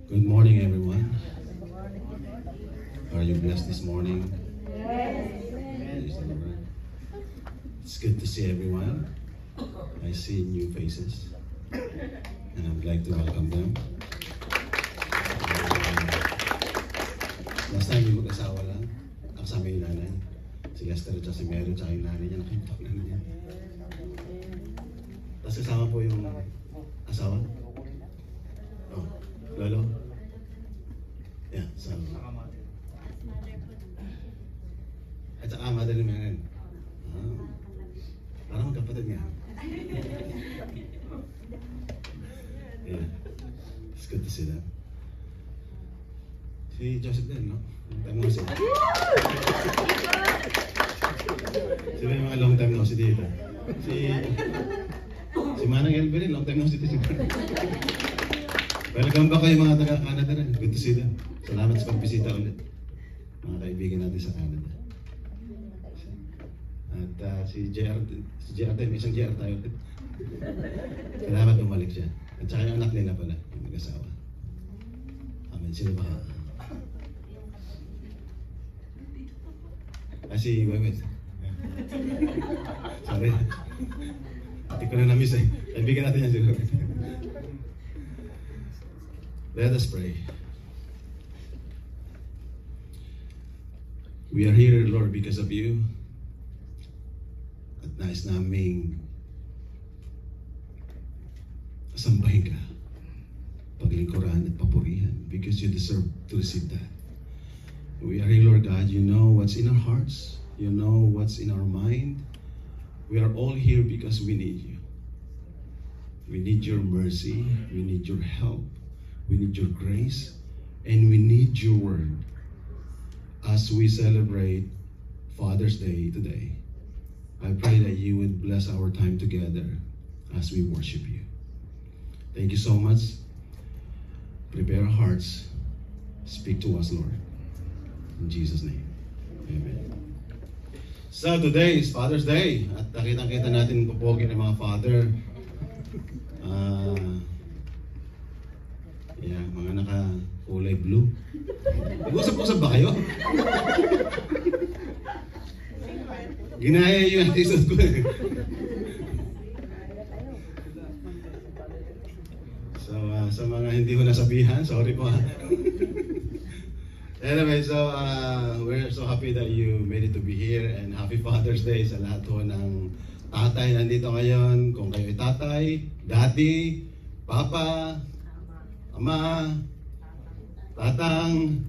Good morning, everyone. Are you blessed this morning? Praise the Lord. It's good to see everyone. I see new faces, and I would like to welcome them. Last time, yung mag-asawa lang, kasama yung nanay. Si Lester at si Mary, at yung nanay niya, nakimpak na niya. Tapos kasama po yung asawa. Oh, lolo. Yeah, so. At saka mother ni Mary. Parang magkapatid nga. Yeah, it's good to see them. Si Joseph din, no? Long time no see. Sila yung mga long time no see dito. Si Manang Elby rin, long time no see dito. Welcome back kayo mga taga-Canada rin. Good to see them. Salamat sa pagbisita ulit. Mga kaibigan natin sa Canada. At si JR din, isang JR tayo ulit. Salamat bumalik siya. At saka yung anak nila pala, yung mag-asawa. Amen. Sino ba? Si Wewet. Sorry. Hindi ko na na-miss eh. Kaibigan natin yan si Wewet. Let us pray. We are here, Lord, because of you. At nais naming sambahin ka, paglingkuran at papurihan, because you deserve to receive that. We are here, Lord God. You know what's in our hearts. You know what's in our mind. We are all here because we need you. We need your mercy. We need your help. We need your grace. And we need your word. As we celebrate Father's Day today, I pray that you would bless our time together as we worship you. Thank you so much. Prepare our hearts. Speak to us, Lord. In Jesus' name. Amen. So today is Father's Day. At nakita-kita natin pupogi ng mga father. Yeah, mga naka-kulay blue. Nag-usap-usap ba kayo? Ginaya yung episode ko eh. So, sa mga hindi ko nasabihan, sorry po. Anyway, so we're so happy that you made it to be here, and happy Father's Day sa lahat ho ng tatay nandito ngayon. Kung kayo ay tatay, daddy, papa, ama, tatang,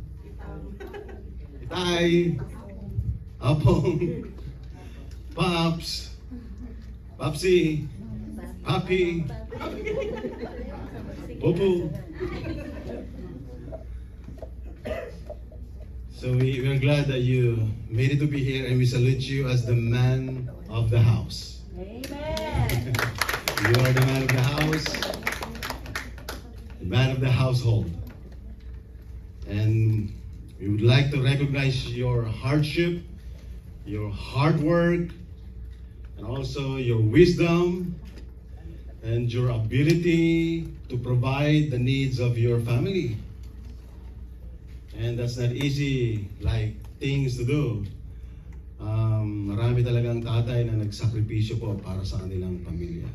itay, apong, Pops, Popsy, Papi, Popo. So we're glad that you made it to be here, and we salute you as the man of the house. Amen. You are the man of the house, the man of the household. And we would like to recognize your hardship, your hard work, and also your wisdom and your ability to provide the needs of your family. And that's not easy, like, things to do. Marami talagang tatay na nagsakripisyo po para sa kanilang pamilya.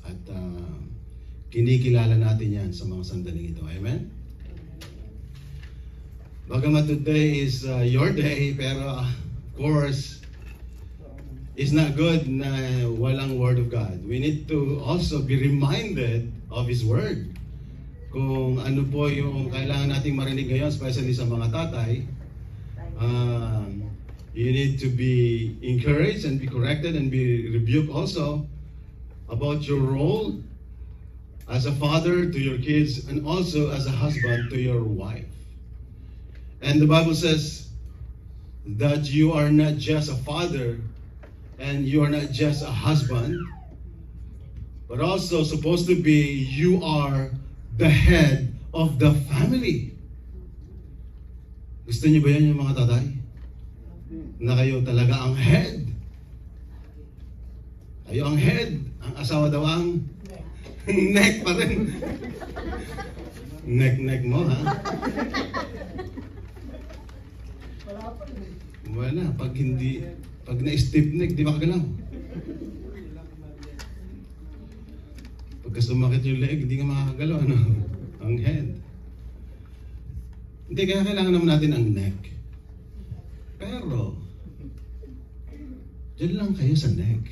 At kinikilala natin yan sa mga sandaling ito. Amen? Bagamat today is your day, pero of course, it's not good na walang Word of God. We need to also be reminded of His Word. Kung ano po yung kailangan nating marinig ngayon, especially sa mga tatay, you need to be encouraged and be corrected and be rebuked also about your role as a father to your kids and also as a husband to your wife. And the Bible says that you are not just a father and you are not just a husband, but also supposed to be, you are the head of the family. Gusto niyo ba yan yung mga tatay? Na kayo talaga ang head. Kayo ang head. Ang asawa daw ang neck pa rin. neck mo, ha? Wala, pag na-stiff neck, di makagalaw. Pagka sumakit yung leg, hindi ka makakagalaw, ano? Ang head. Hindi, kaya kailangan naman natin ang neck. Pero, dyan lang kayo sa neck.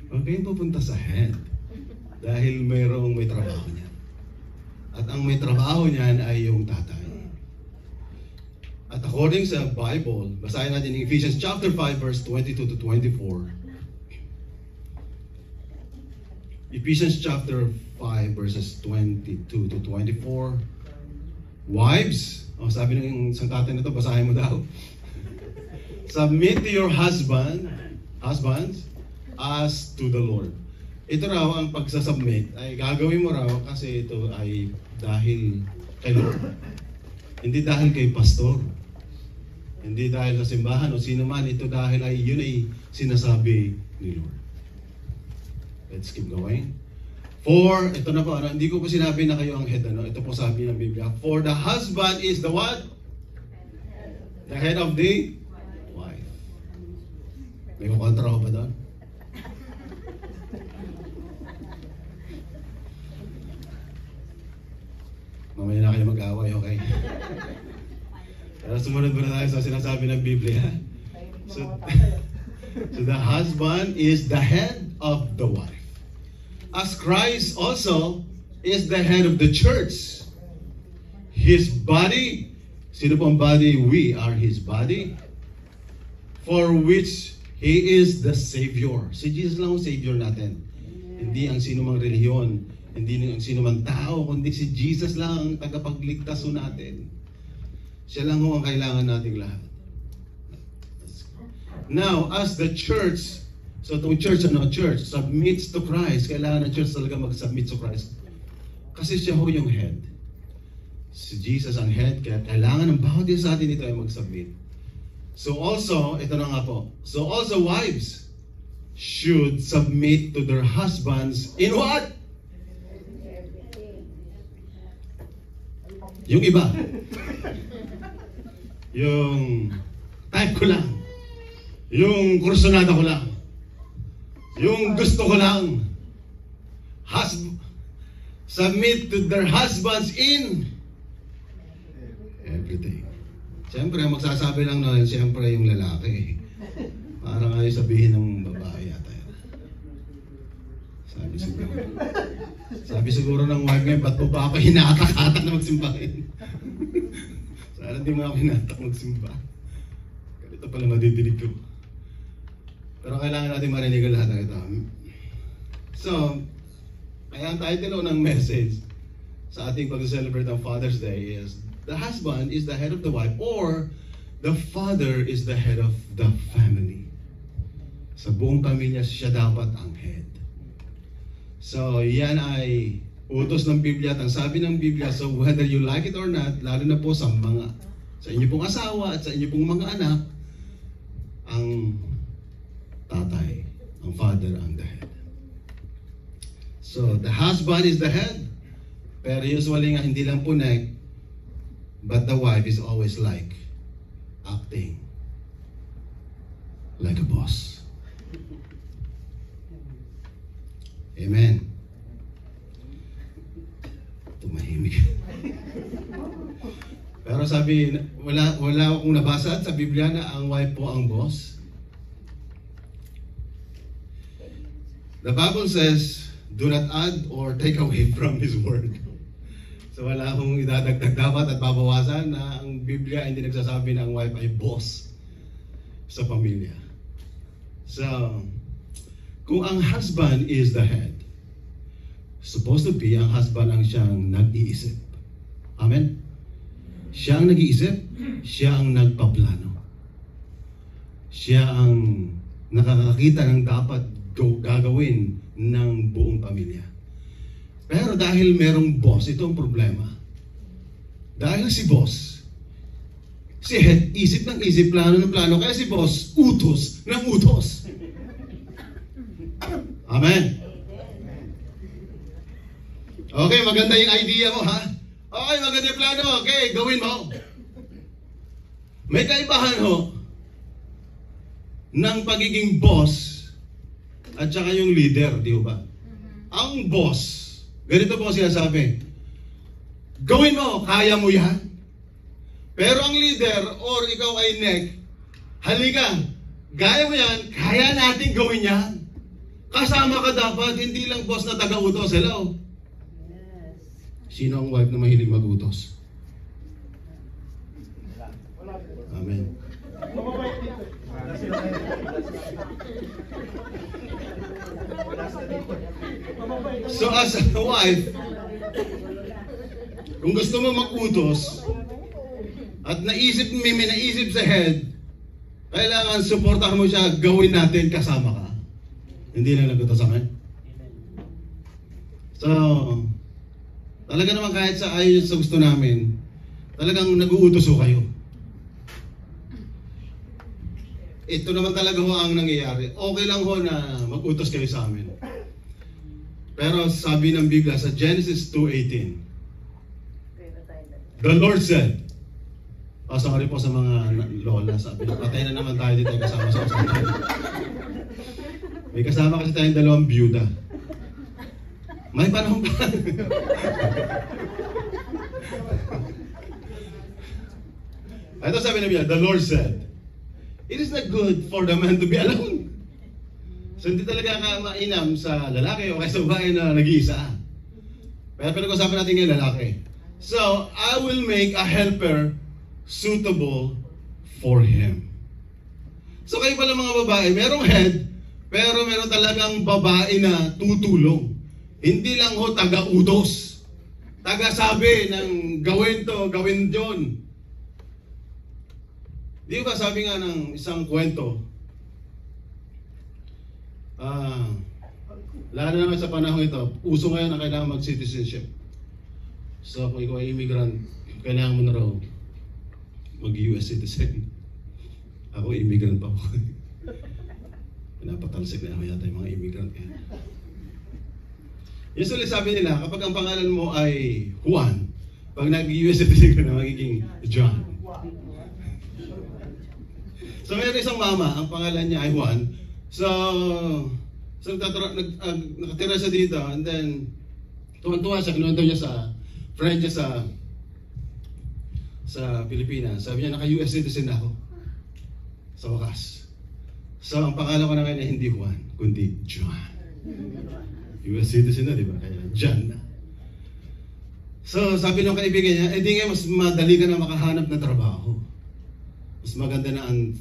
Huwag kayong pupunta sa head. Dahil may trabaho niyan. At ang may trabaho niyan ay yung tatay. At according sa Bible, basahin natin in Ephesians chapter 5 verse 22 to 24. Ephesians chapter 5 verses 22 to 24. Wives, sabi ng isang tatay na ito, basahin mo daw. Submit to your husbands, as to the Lord. Ito raw ang pagsasubmit ay gagawin mo raw kasi ito ay dahil kay Lord. Hindi dahil kay pastor. Hindi dahil sa simbahan o sino man. Ito dahil yun ay sinasabi ni Lord. Let's keep going. For, ito na po, hindi ko po sinabi na kayo ang head. Ito po sabi ng Biblia. For the husband is the what? The head of the wife. May kukontra ko ba doon? Mamaya na kayo mag-away, okay? Pero sumunod muna tayo sa sinasabi ng Biblia. So the husband is the head of the wife. As Christ also is the head of the church. His body, sino po ang body? We are His body. For which He is the Savior. Si Jesus lang ang Savior natin. Hindi ang sino mang relihiyon. Hindi ang sino mang tao. Kundi si Jesus lang ang tagapagligtas natin. Siya lang ang kailangan nating lahat. Now, as the church, so itong church submits to Christ. Kailangan ng church talaga mag-submit to Christ. Kasi siya ho yung head. Si Jesus ang head, kaya kailangan ng bawat isa sa atin ito ay mag-submit. So also, ito na nga po. So also wives should submit to their husbands in what? Yung iba. Yung type ko lang. Yung kursunada ko lang. Yung gusto ko lang. Submit to their husbands in everything. Siyempre, magsasabi lang na siyempre yung lalaki. Parang ayaw sabihin ng babae yata. Sabi siguro ng wife ngayon, ba't mo ba ako hinatak-hatak na magsimbahin? Sana di mo ako hinatak magsimba. Ganito pala madidinig ko. Pero kailangan natin marinig ang lahat ng ito. So, kaya ang title ng message sa ating pag-celebrate ng Father's Day is the husband is the head of the wife or the father is the head of the family. Sa buong pamilya, siya dapat ang head. So, yan ay utos ng Biblia at ang sabi ng Biblia, so whether you like it or not, lalo na po sa inyo pong asawa at sa inyo pong mga anak, ang tatay, ang father ang the head. So, the husband is the head. Pero usually nga, hindi lang po neck, but the wife is always like acting like a boss. Amen. Tumahimik. Pero sabi, wala akong nabasa sa Biblia na ang wife po ang boss. The Bible says, do not add or take away from His word. So wala akong idadagdag dapat at babawasan na ang Biblia hindi nagsasabi na ang wife ay boss sa pamilya. So, kung ang husband is the head, supposed to be ang husband ang siyang nag-iisip. Amen? Siya ang nag-iisip, siya ang nagpaplano. Siya ang nakakakita ng dapat gagawin ng buong pamilya. Pero dahil merong boss, ito ang problema. Dahil si boss, si head, isip ng isip, plano ng plano, kaya si boss, utos ng utos. Amen? Okay, maganda yung idea mo, ha? Okay, maganda yung plano. Okay, gawin mo. May kaibahan ho ng pagiging boss at saka yung leader, di ba? Ang boss, ganito po sinasabi, gawin mo, kaya mo yan. Pero ang leader or ikaw ay neck, halika, gaya mo yan, kaya natin gawin yan. Kasama ka dapat, hindi lang boss na taga-utos. Hello? Yes. Sino ang wife na mahilig mag-utos? Amen. So as a wife, kung gusto mo mag-utos at may naisip sa head, kailangan supportahan mo siya, gawin natin, kasama ka. Hindi na nagutos sa akin. So, talaga naman kahit sa ayon sa gusto namin, talagang nag-uutos ho kayo. Ito naman talaga ho ang nangyayari. Okay lang ho na mag-utos kayo sa amin. Pero sabi ng Biblia sa Genesis 2:18, the Lord said, sorry po sa mga lola, sabi na patay na naman tayo dito kasama sa usapan. May kasama kasi tayong dalawang byuda. May panahon pa. Ito sabi ng Biblia, the Lord said, it is not good for the man to be alone. So hindi talaga ka mainam sa lalaki o kaya sa babae na nag-iisa. Pero pinag-usapan natin yung lalaki. So, I will make a helper suitable for him. So kayo pala mga babae, merong head, pero meron talagang babae na tutulong. Hindi lang ho taga-utos. Taga-sabi ng gawin to, gawin yon. Di ba sabi nga ng isang kwento, lalo naman sa panahon ito, uso ngayon na kailangan mag-citizenship. So kung ikaw ay immigrant, kailangan mo na raw mag-US citizen. Ako immigrant pa ako. Pinapatalsik na ako yata yung mga immigrant. Usually sabi nila, kapag ang pangalan mo ay Juan, pag nag-US citizen ka na, magiging John. So mayroon isang mama, ang pangalan niya ay Juan. So nakatira siya dito, and then tuwan-tuwa siya, kinuwento niya sa friend niya sa Pilipinas. Sabi niya, naka-US citizen na ako. Sa wakas. So ang pangalan ko na ngayon ay hindi Juan, kundi John. US citizen na, di ba? Kaya John na. So sabi ng kaibigan niya, hindi nga mas madali ka na makahanap ng trabaho. Mas maganda na ang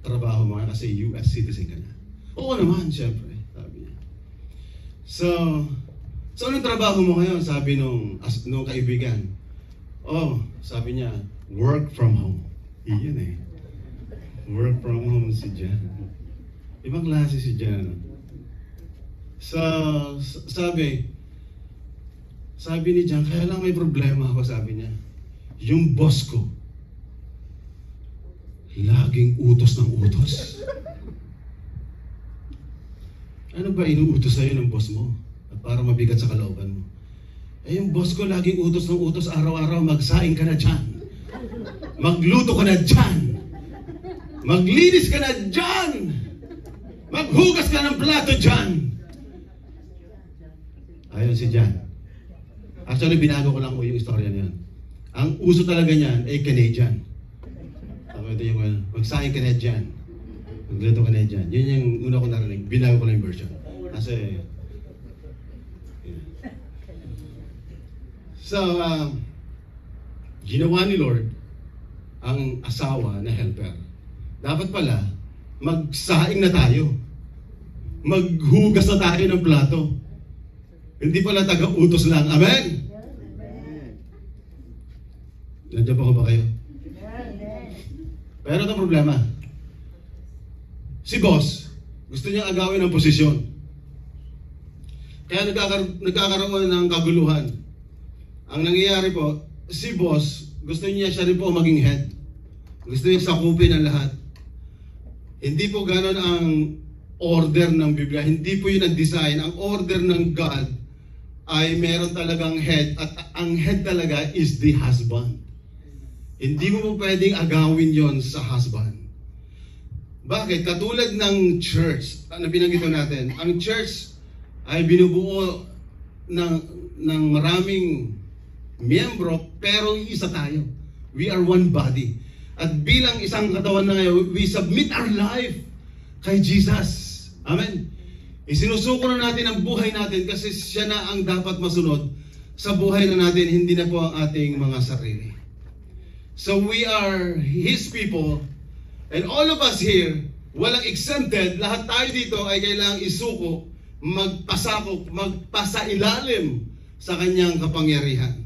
trabaho mo kasi US citizen ka na. Oo naman, syempre, sabi niya. So anong trabaho mo ngayon? Sabi nung kaibigan. Sabi niya, work from home. Iyan eh. Work from home si Jan. Ibang klase si Jan. So, sabi ni Jan, kaya lang may problema ako, sabi niya. Yung boss ko, laging utos ng utos. Ano ba inuutos sa'yo ng boss mo? At para mabigat sa kalooban mo. Yung boss ko laging utos ng utos, araw-araw magsaing ka na dyan. Magluto ka na dyan. Maglinis ka na dyan. Maghugas ka ng plato dyan. Ayun si Jan. Actually, binago ko lang yung istorya niyan. Ang uso talaga niyan ay Canadian. Ito yung magsaing ka na dyan. Magluto ka na dyan. Yun yung una ko narinig. Binago ko lang yung version. Kasi so, ginawa ni Lord ang asawa na helper. Dapat pala, magsaing na tayo. Maghugas na tayo ng plato. Hindi pala taga-utos lang. Amen? Nandiyan pa ko ba kayo? Pero itong problema, si boss, gusto niya agawin ang posisyon. Kaya nagkakaroon ng kaguluhan. Ang nangyayari po, si boss, gusto niya siya rin po maging head. Gusto niya sakupin ang lahat. Hindi po ganon ang order ng Biblia. Hindi po yun ang design. Ang order ng God ay meron talagang head, at ang head talaga is the husband. Hindi mo po pwedeng agawin yon sa husband. Bakit? Katulad ng church, ano binanggit natin, ang church ay binubuo ng maraming miyembro, pero isa tayo. We are one body. At bilang isang katawan na ngayon, we submit our life kay Jesus. Amen. Isinusuko na natin ang buhay natin kasi siya na ang dapat masunod sa buhay na natin, hindi na po ang ating mga sarili. So we are His people, and all of us here, walang exempted, lahat tayo dito ay kailangang isuko, magpasakop, magpasailalim sa kanyang kapangyarihan.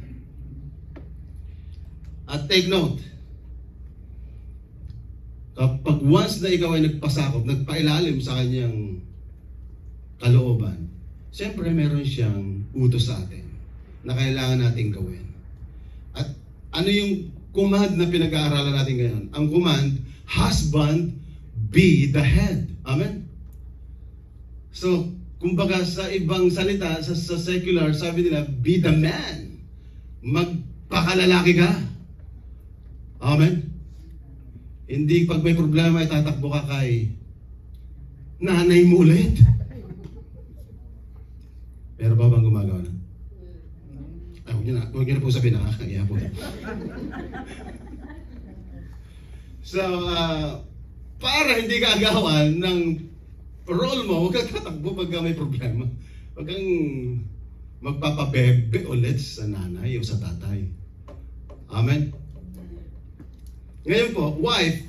At take note, kapag once na ikaw ay nagpasakop, nagpailalim sa kanyang kalooban, siyempre meron siyang utos sa atin na kailangan natin gawin. At ano yung command na pinag-aaralan natin ngayon? Ang command, husband, be the head. Amen? So, kumbaga sa ibang salita, sa secular, sabi nila, be the man. Magpakalalaki ka. Amen? Hindi pag may problema, itatakbo ka kay nanay mo ulit. Pero ba bang gumagawa na? Huwag niyo na po sabihin na, kaya po. So, para hindi ka agawan ng role mo, huwag kang tatakbo pag may problema. Huwag kang magpapabebe ulit sa nanay o sa tatay. Amen? Ngayon po, wife,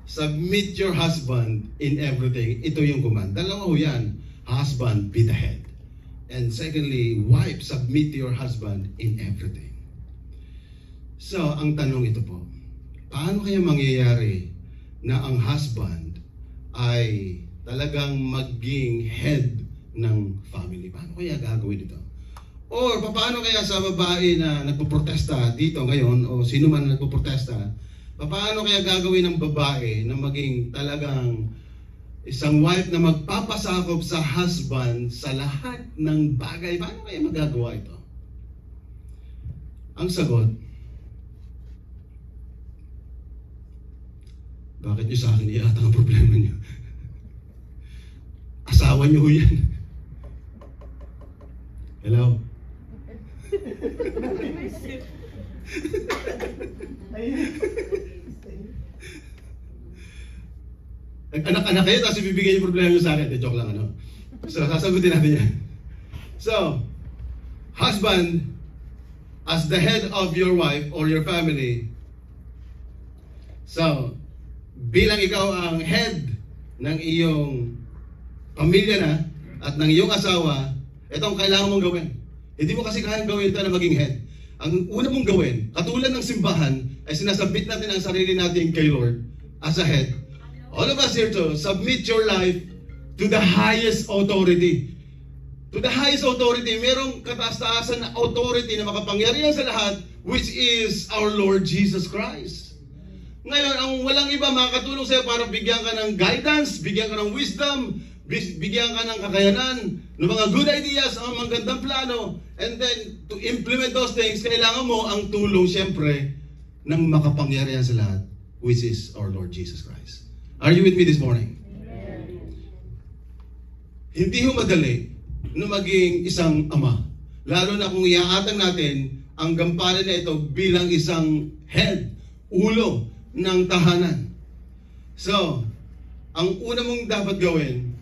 submit your husband in everything. Ito yung command. Dalawa ho yan. Husband, be the head. And secondly, wife, submit to your husband in everything. So, ang tanong ito po, paano kaya mangyayari na ang husband ay talagang maging head ng family? Paano kaya gagawin ito? Or paano kaya sa babae na nagpoprotesta dito ngayon, o sino man nagpoprotesta, paano kaya gagawin ng babae na maging talagang isang wife na magpapasakop sa husband sa lahat ng bagay? Paano kaya magagawa ito? Ang sagot, bakit nyo sa akin iata ang problema nyo? Asawa nyo ho yan. Hello? Anak-anak kayo, tapos ibibigay yung problema nyo sa akin. Joke lang, ano? So, sasagutin natin yan. So, husband, as the head of your wife or your family, so, bilang ikaw ang head ng iyong pamilya na at ng iyong asawa, ito ang kailangan mong gawin. Hindi mo kasi kayang gawin ito na maging head. Ang una mong gawin, katulad ng simbahan, ay sinasabit natin ang sarili natin kay Lord as a head. All of us here to submit your life to the highest authority. To the highest authority, merong kataas-taasan na authority na makapangyarihan sa lahat, which is our Lord Jesus Christ. Ngayon, ang walang iba makakatulong sa'yo para bigyan ka ng guidance, bigyan ka ng wisdom, bigyan ka ng kakayanan, ng mga good ideas, ang magandang plano, and then to implement those things, kailangan mo ang tulong siyempre ng makapangyarihan sa lahat, which is our Lord Jesus Christ. Are you with me this morning? Amen. Hindi ho madali na maging isang ama, lalo na kung iaatang natin ang gampanan na ito bilang isang head, ulo ng tahanan. So, ang una mong dapat gawin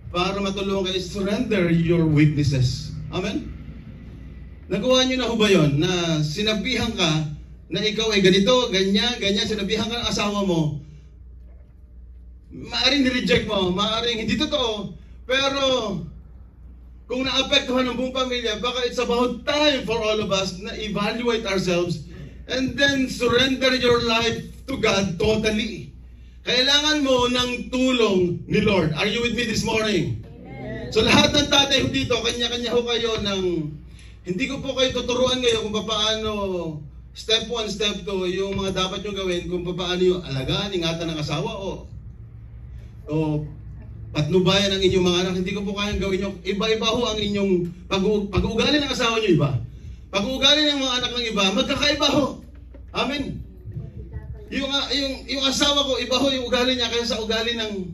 para matulungan ka is surrender your weaknesses. Amen? Nagawa niyo na ho ba yun? Na sinabihan ka na ikaw ay ganito, ganyan, ganyan, sinabihan ka ng asawa mo, maaring nireject mo, maaring hindi totoo, pero kung naapektuhan ng buong pamilya, baka it's about time for all of us na evaluate ourselves and then surrender your life to God totally. Kailangan mo ng tulong ni Lord. Are you with me this morning? Amen. So lahat ng tatay dito, kanya-kanya ho kayo ng, hindi ko po kayo tuturuan ngayon kung paano step 1, step 2, yung mga dapat nyo gawin, kung paano yung alagaan, ingatan ng asawa o patnubayan ang inyong mga anak, hindi ko po kayang gawin yung iba-iba ho ang inyong pag-uugali ng asawa nyo iba. Pag-uugali ng mga anak ng iba, magkakaiba ho. Amen. Yung asawa ko, iba ho yung ugali niya kaysa ugali ng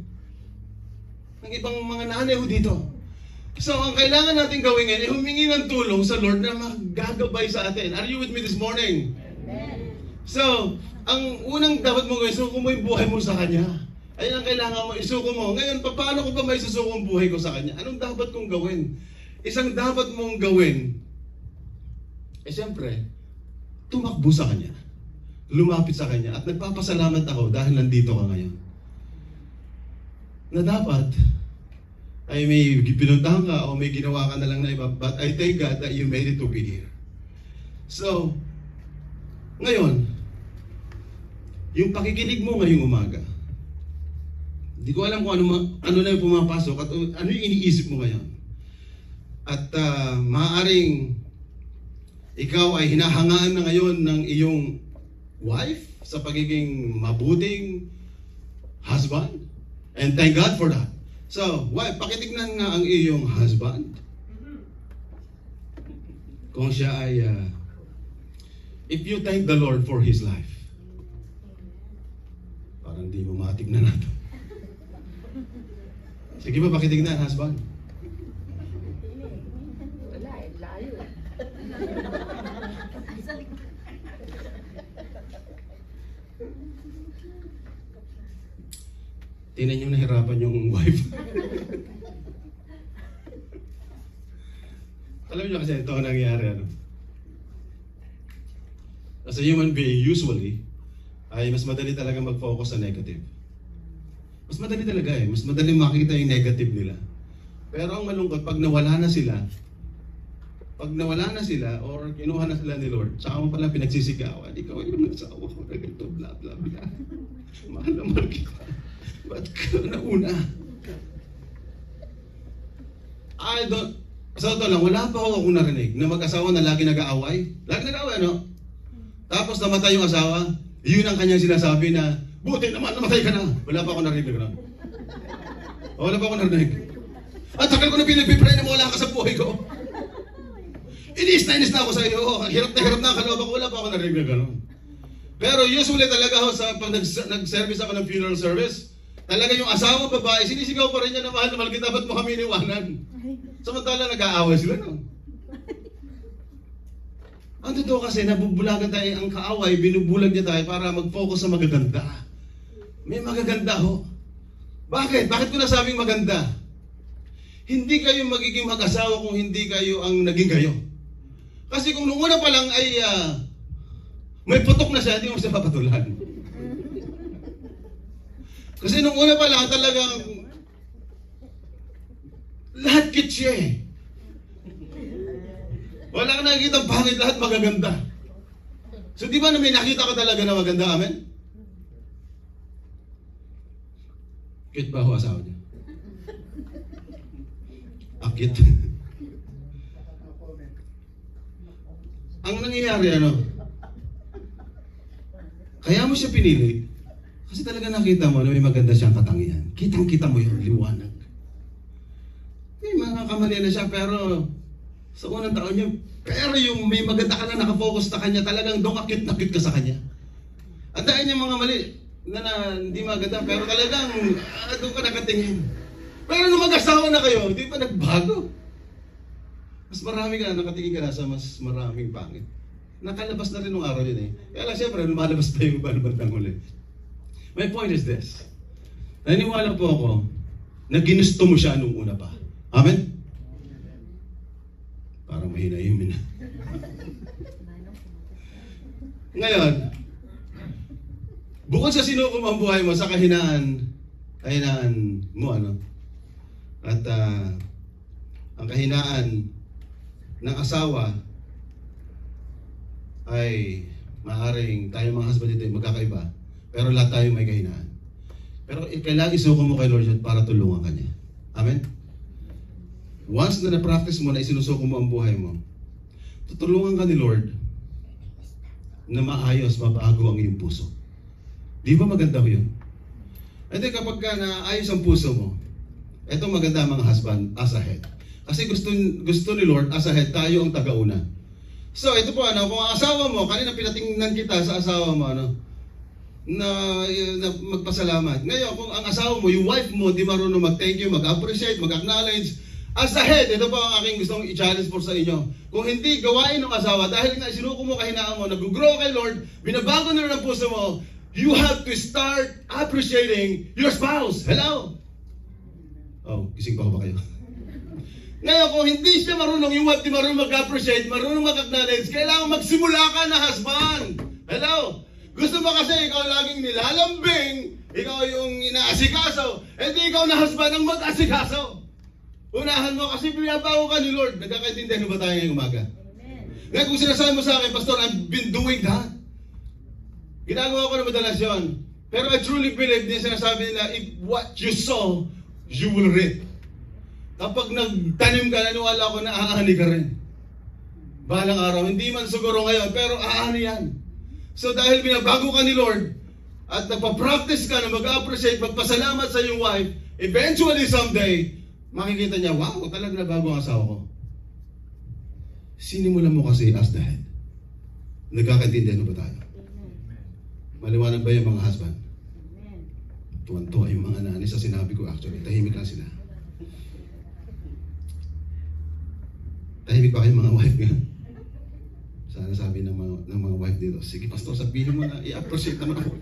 ibang mga nanay ho dito. So, ang kailangan natin gawin ngayon ay humingi ng tulong sa Lord na magagabay sa atin. Are you with me this morning? Amen. So, ang unang dapat mo gawin, isuko mo yung buhay mo sa Kanya. Ayun ang kailangan mo, isuko mo. Ngayon, paano ko ba may susuko ang buhay ko sa Kanya? Anong dapat kong gawin? Isang dapat mong gawin, siyempre, tumakbo sa Kanya. Lumapit sa Kanya. At nagpapasalamat ako dahil nandito ka ngayon. Na dapat, ay may pinuntahan ka o may ginawa ka na lang na iba. But I thank God that you made it to be here. So, ngayon, yung pakikinig mo ngayong umaga, hindi ko alam kung ano na yung pumapasok at ano yung iniisip mo ngayon. At maaaring ikaw ay hinahangaan na ngayon ng iyong wife sa pagiging mabuting husband. And thank God for that. So, wife, pakitignan nga ang iyong husband. Kung siya ay, if you thank the Lord for his life, parang di mo matignan natin. Sige ba, pakitignan, husband? Wala eh, layo eh. Tingnan niyo nahirapan yung wife. Alam niyo kasi ito ang nangyayari, ano? As a human being, usually, ay mas madali talaga mag-focus sa negative. Mas madali talaga eh. Mas madali makita yung negative nila. Pero ang malungkot, pag nawala na sila, or kinuha na sila ni Lord, saka mo pala pinagsisigawan, ikaw yung nasawa ko na ganito, bla bla bla. Mahal na mahal kita. Ba't ka nauna? Sa ito lang, wala pa akong narinig na mag-asawa na lagi nag-aaway. Lagi nag-aaway, no? Tapos namatay yung asawa, yun ang kanyang sinasabi na, buti naman, namatay ka na. Wala pa akong narinig na gano'n. Wala pa akong narinig. At tagal ko na pinagpipray na wala ka sa buhay ko. Inis na ako sa iyo. Hirap na ang kalooban ko. Wala pa akong narinig na gano'n. Pero usually talaga ho, pag nag-service ako ng funeral service, talaga yung asawa babae, sinisigaw pa rin niya na mahal kita, ba't mo kami iniwanan? Samantala nag-aaway sila, no? Ang totoo kasi, nabubulagan tayo ang kaaway, binubulag niya tayo para mag-focus sa magaganda. May magaganda ho. Bakit? Bakit ko nasabing maganda? Hindi kayo magiging mag-asawa kung hindi kayo ang naging kayo. Kasi kung nung una pa lang ay may putok na siya, hindi mo siya papatulan. Kasi nung una pa lang talagang lahat kit siya eh. Wala ka nakikita pangit, lahat magaganda. So di ba na may nakita ka talaga na maganda, amen? Kit ba ho asawa niya? Akit. Ang nangyayari, ano? Kaya mo siya pinili kasi talaga nakita mo na may maganda siyang katangian. Kitang-kita mo yung liwanag. May mga kamali na siya, pero sa unang taon niya, pero yung may maganda ka na nakafocus sa kanya, talagang doon akit na cute ka sa kanya. At dahil niya mga mali na hindi maganda, pero talagang doon ka nakatingin. Pero nung mag-asawa na kayo, hindi pa nagbago. Mas marami ka, nakatingin ka na sa mas maraming pangit. Nakalabas na rin nung araw yun eh. Kaya lang siyempre, lumalabas pa yung bandang ulit. My point is this. Naniwala po ako na ginusto mo siya nung una pa. Amen? Parang mahina-himin na. Ngayon, bukod sa sinukom ang buhay mo, sa kahinaan mo, ano? At ang kahinaan ng asawa ay maaaring tayo mga husband dito ay magkakaiba, pero lahat tayo may kahinaan. Pero kailangan isuko mo kay Lord para tulungan ka niya. Amen? Once na na-practice mo na isinusuko mo ang buhay mo, tutulungan ka ni Lord na maayos, mabago ang iyong puso. Di ba maganda ko yun? At kapag ka naayos ang puso mo, Ito maganda mga husband, as a head. Kasi gusto ni Lord, as a head, tayo ang tagauna. So, ito po, kung ang asawa mo, kanina pinatingnan kita sa asawa mo, na magpasalamat. Ngayon, kung ang asawa mo, yung wife mo, di marunong mag-thank you, mag-appreciate, mag-acknowledge, as a head, ito po ang aking gustong i-challenge po sa inyo. Kung hindi gawain ng asawa, dahil nga sinuko mo kahinaan mo, nag-grow kay Lord, binabago na ng puso mo, you have to start appreciating your spouse. Hello? Oh, gising pa ba kayo? Ngayon, kung hindi siya marunong, yung wife di marunong mag-appreciate, marunong mag-acknowledge, kailangan magsimula ka na husband. Hello? Gusto mo kasi ikaw laging nilalambing, ikaw yung inaasikaso, hindi ikaw na husband ang mag-asikaso. Unahan mo kasi binabago ka ni Lord. Nagkakaintindihan ba tayo ngayong umaga? Ngayon kung sinasabi mo sa akin, Pastor, I've been doing that. Ginagawa ko na madalas yun. Pero I truly believe din sinasabi nila, if what you sow, you will reap. Kapag nagtanim ka, naniwala ko na aani ka rin. Balang araw, hindi man siguro ngayon, pero aani yan. So dahil binabago ka ni Lord, at nagpa-practice ka na mag-appreciate, magpasalamat sa iyong wife, eventually someday, makikita niya, wow, talaga nabago ang asawa ko. Sinimulan mo kasi as the head. Nagkakaintindihan ba tayo? Maliwanag ba yung mga husband? Tuwan-tuwa yung mga nanay sa sinabi ko actually. Tahimik lang sila. Tahimik ba kayong mga wife nga? Sana sabi ng mga wife dito, sige Pastor, sabihin mo na, i-appreciate naman ako.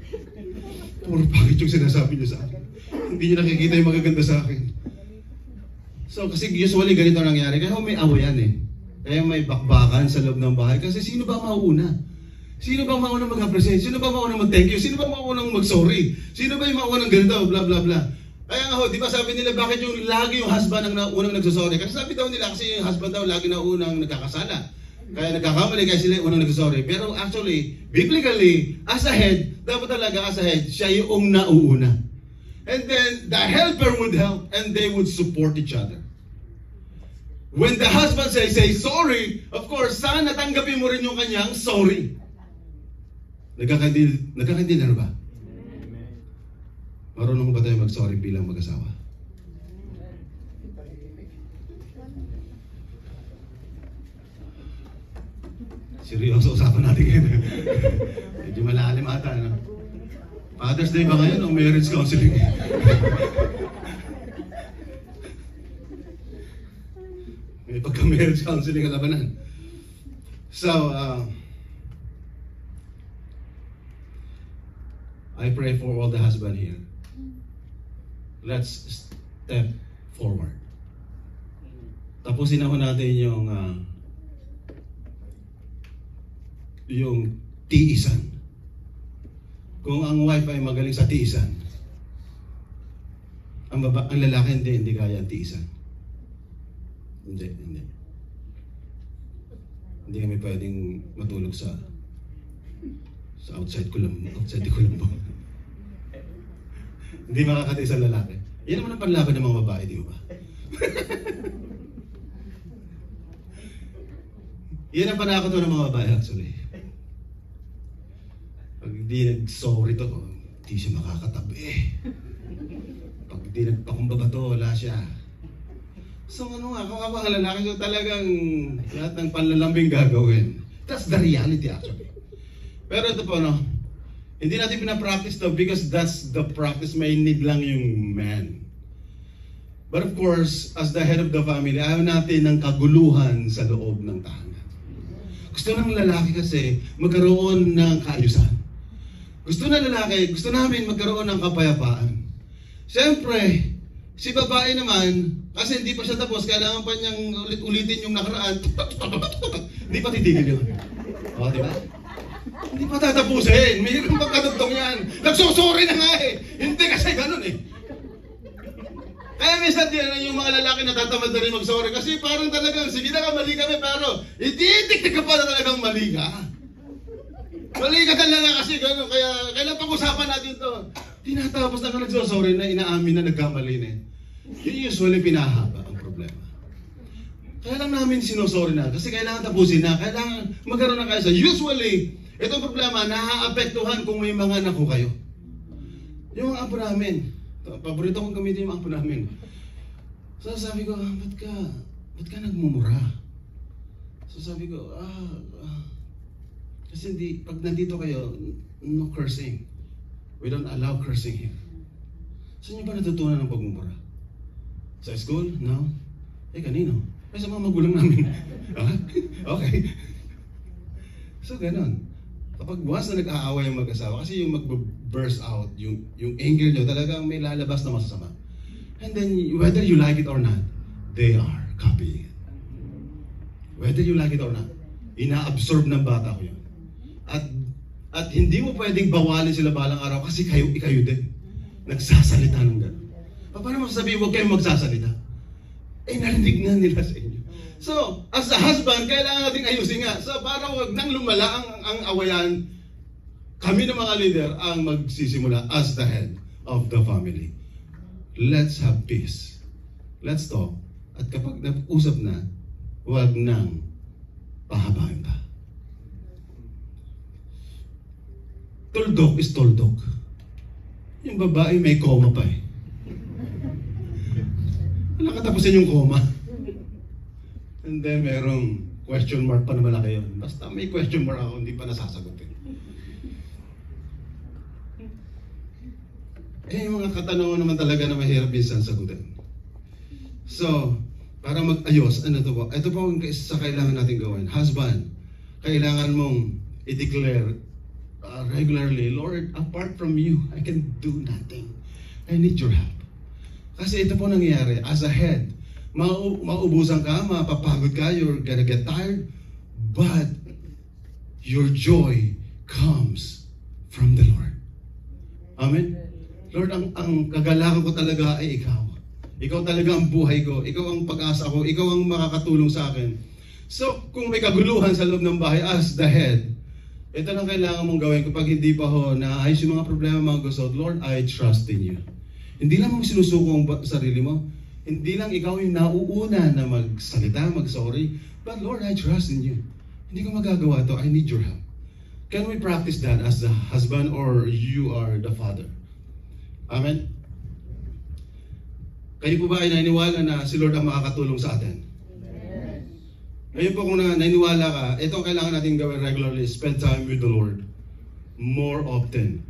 Puro pangit yung sinasabi niyo sa akin. Hindi niyo nakikita yung magaganda sa akin. So kasi usually ganito nangyari. Kaya may awayan eh. Kaya may bakbakan sa loob ng bahay. Kasi sino ba mauuna? Sino ba maunang mag-appreciate? Sino ba maunang mag-thank you? Sino ba maunang mag-sorry? Sino ba yung maunang ganito? Blah, blah, blah. Kaya nga ho, di ba sabi nila, bakit yung lagi yung husband ang unang nagsasorry? Kasi sabi daw nila, kasi yung husband daw lagi na unang nagkakasala. Kaya nagkakamali, kaya sila unang nagsasorry. Pero actually, biblically, as a head, dapat talaga as a head, siya yung nauuna. And then, the helper would help and they would support each other. When the husband say sorry, of course, sana tanggapin mo rin yung kanyang sorry. Nagkakaintindihan ba? Marunong ba tayo mag-sorry bilang mag-asawa? Seryoso usapan natin ngayon. Medyo malalim ata, no? Father's Day ba ngayon o marriage counseling? May pagka-marriage counseling ang labanan. So, I pray for all the husband here. Let's step forward. Tapusin na natin yung tiisan. Kung ang wife ay magaling sa tiisan, ang lalaki hindi kaya tiisan. Hindi. Hindi kami pwedeng matulog sa outside the Colombo. Hindi makakatiis ang lalaki. Yan naman ang panlaban ng mga babae, di ba? Yan ang panakot ng mga babae actually. Pag hindi nag-sorry to, hindi siya makakatabi. Pag hindi nagpakumbaba to, wala siya. So kung ako ang lalaki ko talagang lahat ng panlalambing gagawin. That's the reality actually. Pero ito po, hindi natin pinapractice to because that's the practice. May need lang yung man. But of course, as the head of the family, ayaw natin ng kaguluhan sa loob ng tahanan. Gusto ng lalaki kasi magkaroon ng kaayusan. Gusto namin magkaroon ng kapayapaan. Siyempre, si babae naman, kasi hindi pa siya tapos, kailangan pa niyang ulit-ulitin yung nakaraan. Hindi pa titigil yun. O, di ba? Hindi pa tatapusin. Mayroon pagkadugtong yan. Nagsusuri na nga eh. Hindi kasi ganun eh. Kaya minsan din yung mga lalaki natatamad na rin mag-sorry kasi parang talagang, sige na mali kami, pero ititik ka pa na talagang mali ka. Mali ka talaga kasi gano'n. Kaya kailan pag-usapan natin to? Tinatapos na ka nagsosorry na inaamin na nagkamali na eh. Yun usually pinahaba ang problema. Kaya lang namin sinusorry na kasi kailangan tapusin na. Kailangan magkaroon ng kaisa. Usually, itong problema naaapektuhan kung may mga anak ko kayo. Yung mga apo namin. Paborito kong gamitin yung mga apo namin. So sabi ko, ba't ka nagmumura? So sabi ko, kasi pag nandito kayo, no cursing. We don't allow cursing here. Saan niyo ba natutunan ng pagmumura? Sa school? No? Kanino? Sa mga magulang namin. Okay. So, ganon. Kapag once na nag-aaway yung mag-asawa, kasi yung mag-burst out, yung anger nyo, talagang may lalabas na masasama. And then, whether you like it or not, they are copying it. Whether you like it or not, ina-absorb ng bata ko yun. At hindi mo pwedeng bawalin sila balang araw kasi ikayo din. Nagsasalita ng gano'n. Paano mo sasabihin, huwag kayong magsasalita? Narinig na nila sa inyo. So, as a husband, kailangan natin ayusin nga. So, para huwag nang lumala ang awayan, kami ng mga leader ang magsisimula as the head of the family. Let's have peace. Let's talk. At kapag nag-usap na, huwag nang pahabain pa. Tuldok is tuldok. Yung babae may coma pa eh. Wala katapusin yung coma. And then merong question mark pa na malaki yun. Basta may question mark ako, hindi pa nasasagutin. Yung mga katanungan naman talaga na mahirap minsan sagutin. So, para mag-ayos, ano to po? Ito po ang isa kailangan natin gawin. Husband, kailangan mong i-declare regularly, Lord, apart from you, I can do nothing. I need your help. Kasi ito po nangyayari, as a head, mauubusan ka, mapapagod ka, you're gonna get tired, but your joy comes from the Lord. Amen? Lord, ang kagalakan ko talaga ay ikaw. Ikaw talaga ang buhay ko. Ikaw ang pag-asa ko. Ikaw ang makakatulong sa akin. So, kung may kaguluhan sa loob ng bahay as the head, ito lang kailangan mong gawin kapag hindi pa naayos yung mga problema, mga gusot. Lord, I trust in you. Hindi lang mo sinusuko ang sarili mo. Hindi lang ikaw yung nauuna na magsalita, mag-sorry. But Lord, I trust in you. Hindi ko magagawa to. I need your help. Can we practice that as the husband or you are the father? Amen? Kayo po ba ay naniniwala na si Lord ang makakatulong sa atin? Yes. Ngayon po kung naniniwala ka, ito ang kailangan natin gawin regularly. Spend time with the Lord. More often.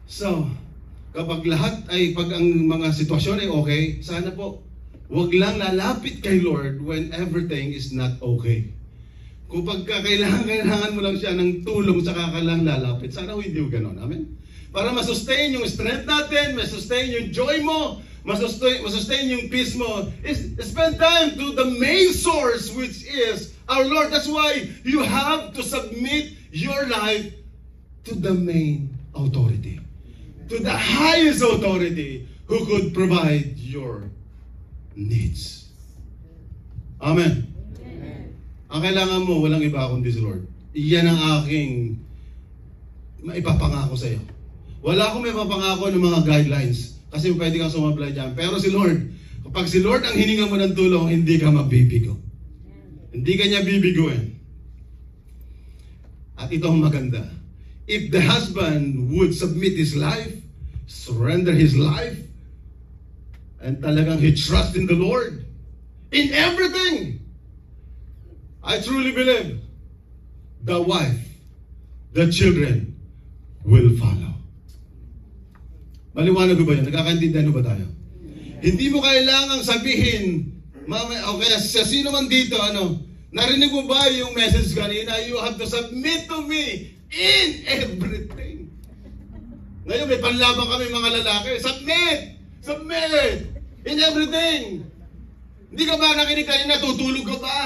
So, kapag pag ang mga sitwasyon ay okay, sana po, huwag lang lalapit kay Lord when everything is not okay. Kung pagka kailangan mo lang siya ng tulong, saka ka lang lalapit. Sana hindi yung ganon. Amen? Para masustain yung strength natin, masustain yung joy mo, masustain yung peace mo, is spend time to the main source, which is our Lord. That's why you have to submit your life to the main authority. To the highest authority who could provide your needs. Amen. Amen. Ang kailangan mo, walang iba kundi si Lord. Iyan ang aking maipapangako sa iyo. Wala akong maipapangako ng mga guidelines kasi pwede kang sumablay dyan. Pero si Lord, kapag si Lord ang hininga mo ng tulong, hindi ka mabibigo. Hindi ka niya bibiguin. At ito ang maganda. If the husband would submit his life, surrender his life, and talagang he trusts in the Lord, in everything, I truly believe, the wife, the children, will follow. Maliwanag ba yun? Nagkakaintindihan ba tayo? Hindi mo kailangang sabihin, okay, sa sino man dito, narinig mo ba yung message kanina? You have to submit to me in everything. Ngayon may panlaban kami mga lalaki. Submit! Submit! In everything! Hindi ka ba nakinig kanina, tutulog ka ba?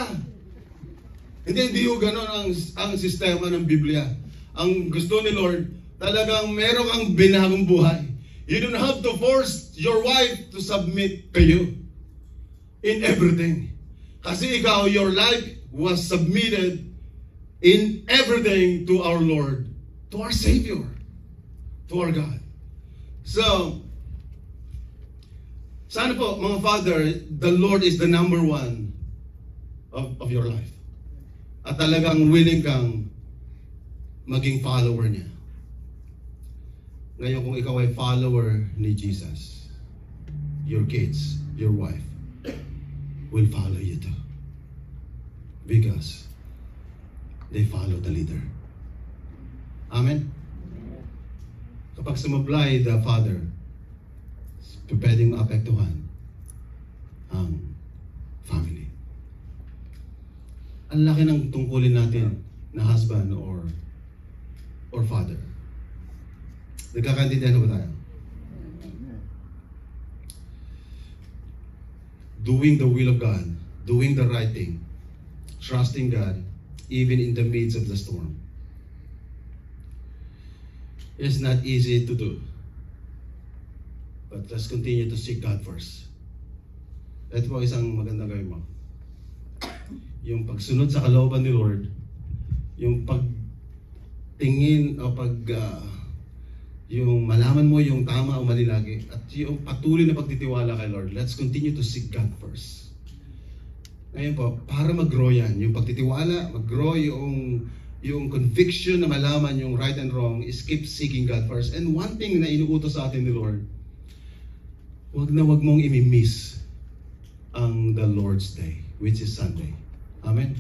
Hindi yung ganon ang sistema ng Biblia. Ang gusto ni Lord, talagang meron kang binagong buhay. You don't have to force your wife to submit to you in everything. Kasi ikaw, your life was submitted in everything to our Lord, to our Savior, to our God. So, sana po, mga father, the Lord is the number one of your life. At talagang willing kang maging follower niya. Ngayon kung ikaw ay follower ni Jesus, your kids, your wife, will follow you too. Because they follow the leader. Amen? Kapag sumablay the father, pwedeng maapektuhan ang family. Ang laki ng tungkulin natin na husband or father. Nagkakaintindihan ba tayo? Doing the will of God, doing the right thing, trusting God, even in the midst of the storm. It's not easy to do. But let's continue to seek God first. Ito po isang magandang gawin mo. Yung pagsunod sa kalooban ni Lord, yung pagtingin o yung malaman mo yung tama o mali lagi, at yung patuloy na pagtitiwala kay Lord. Let's continue to seek God first. Ngayon po, para mag-grow yan, yung pagtitiwala, mag-grow yung conviction na malaman yung right and wrong is keep seeking God first. And one thing na inuutos sa atin ni Lord, wag mong imi-miss ang the Lord's Day, which is Sunday. Amen?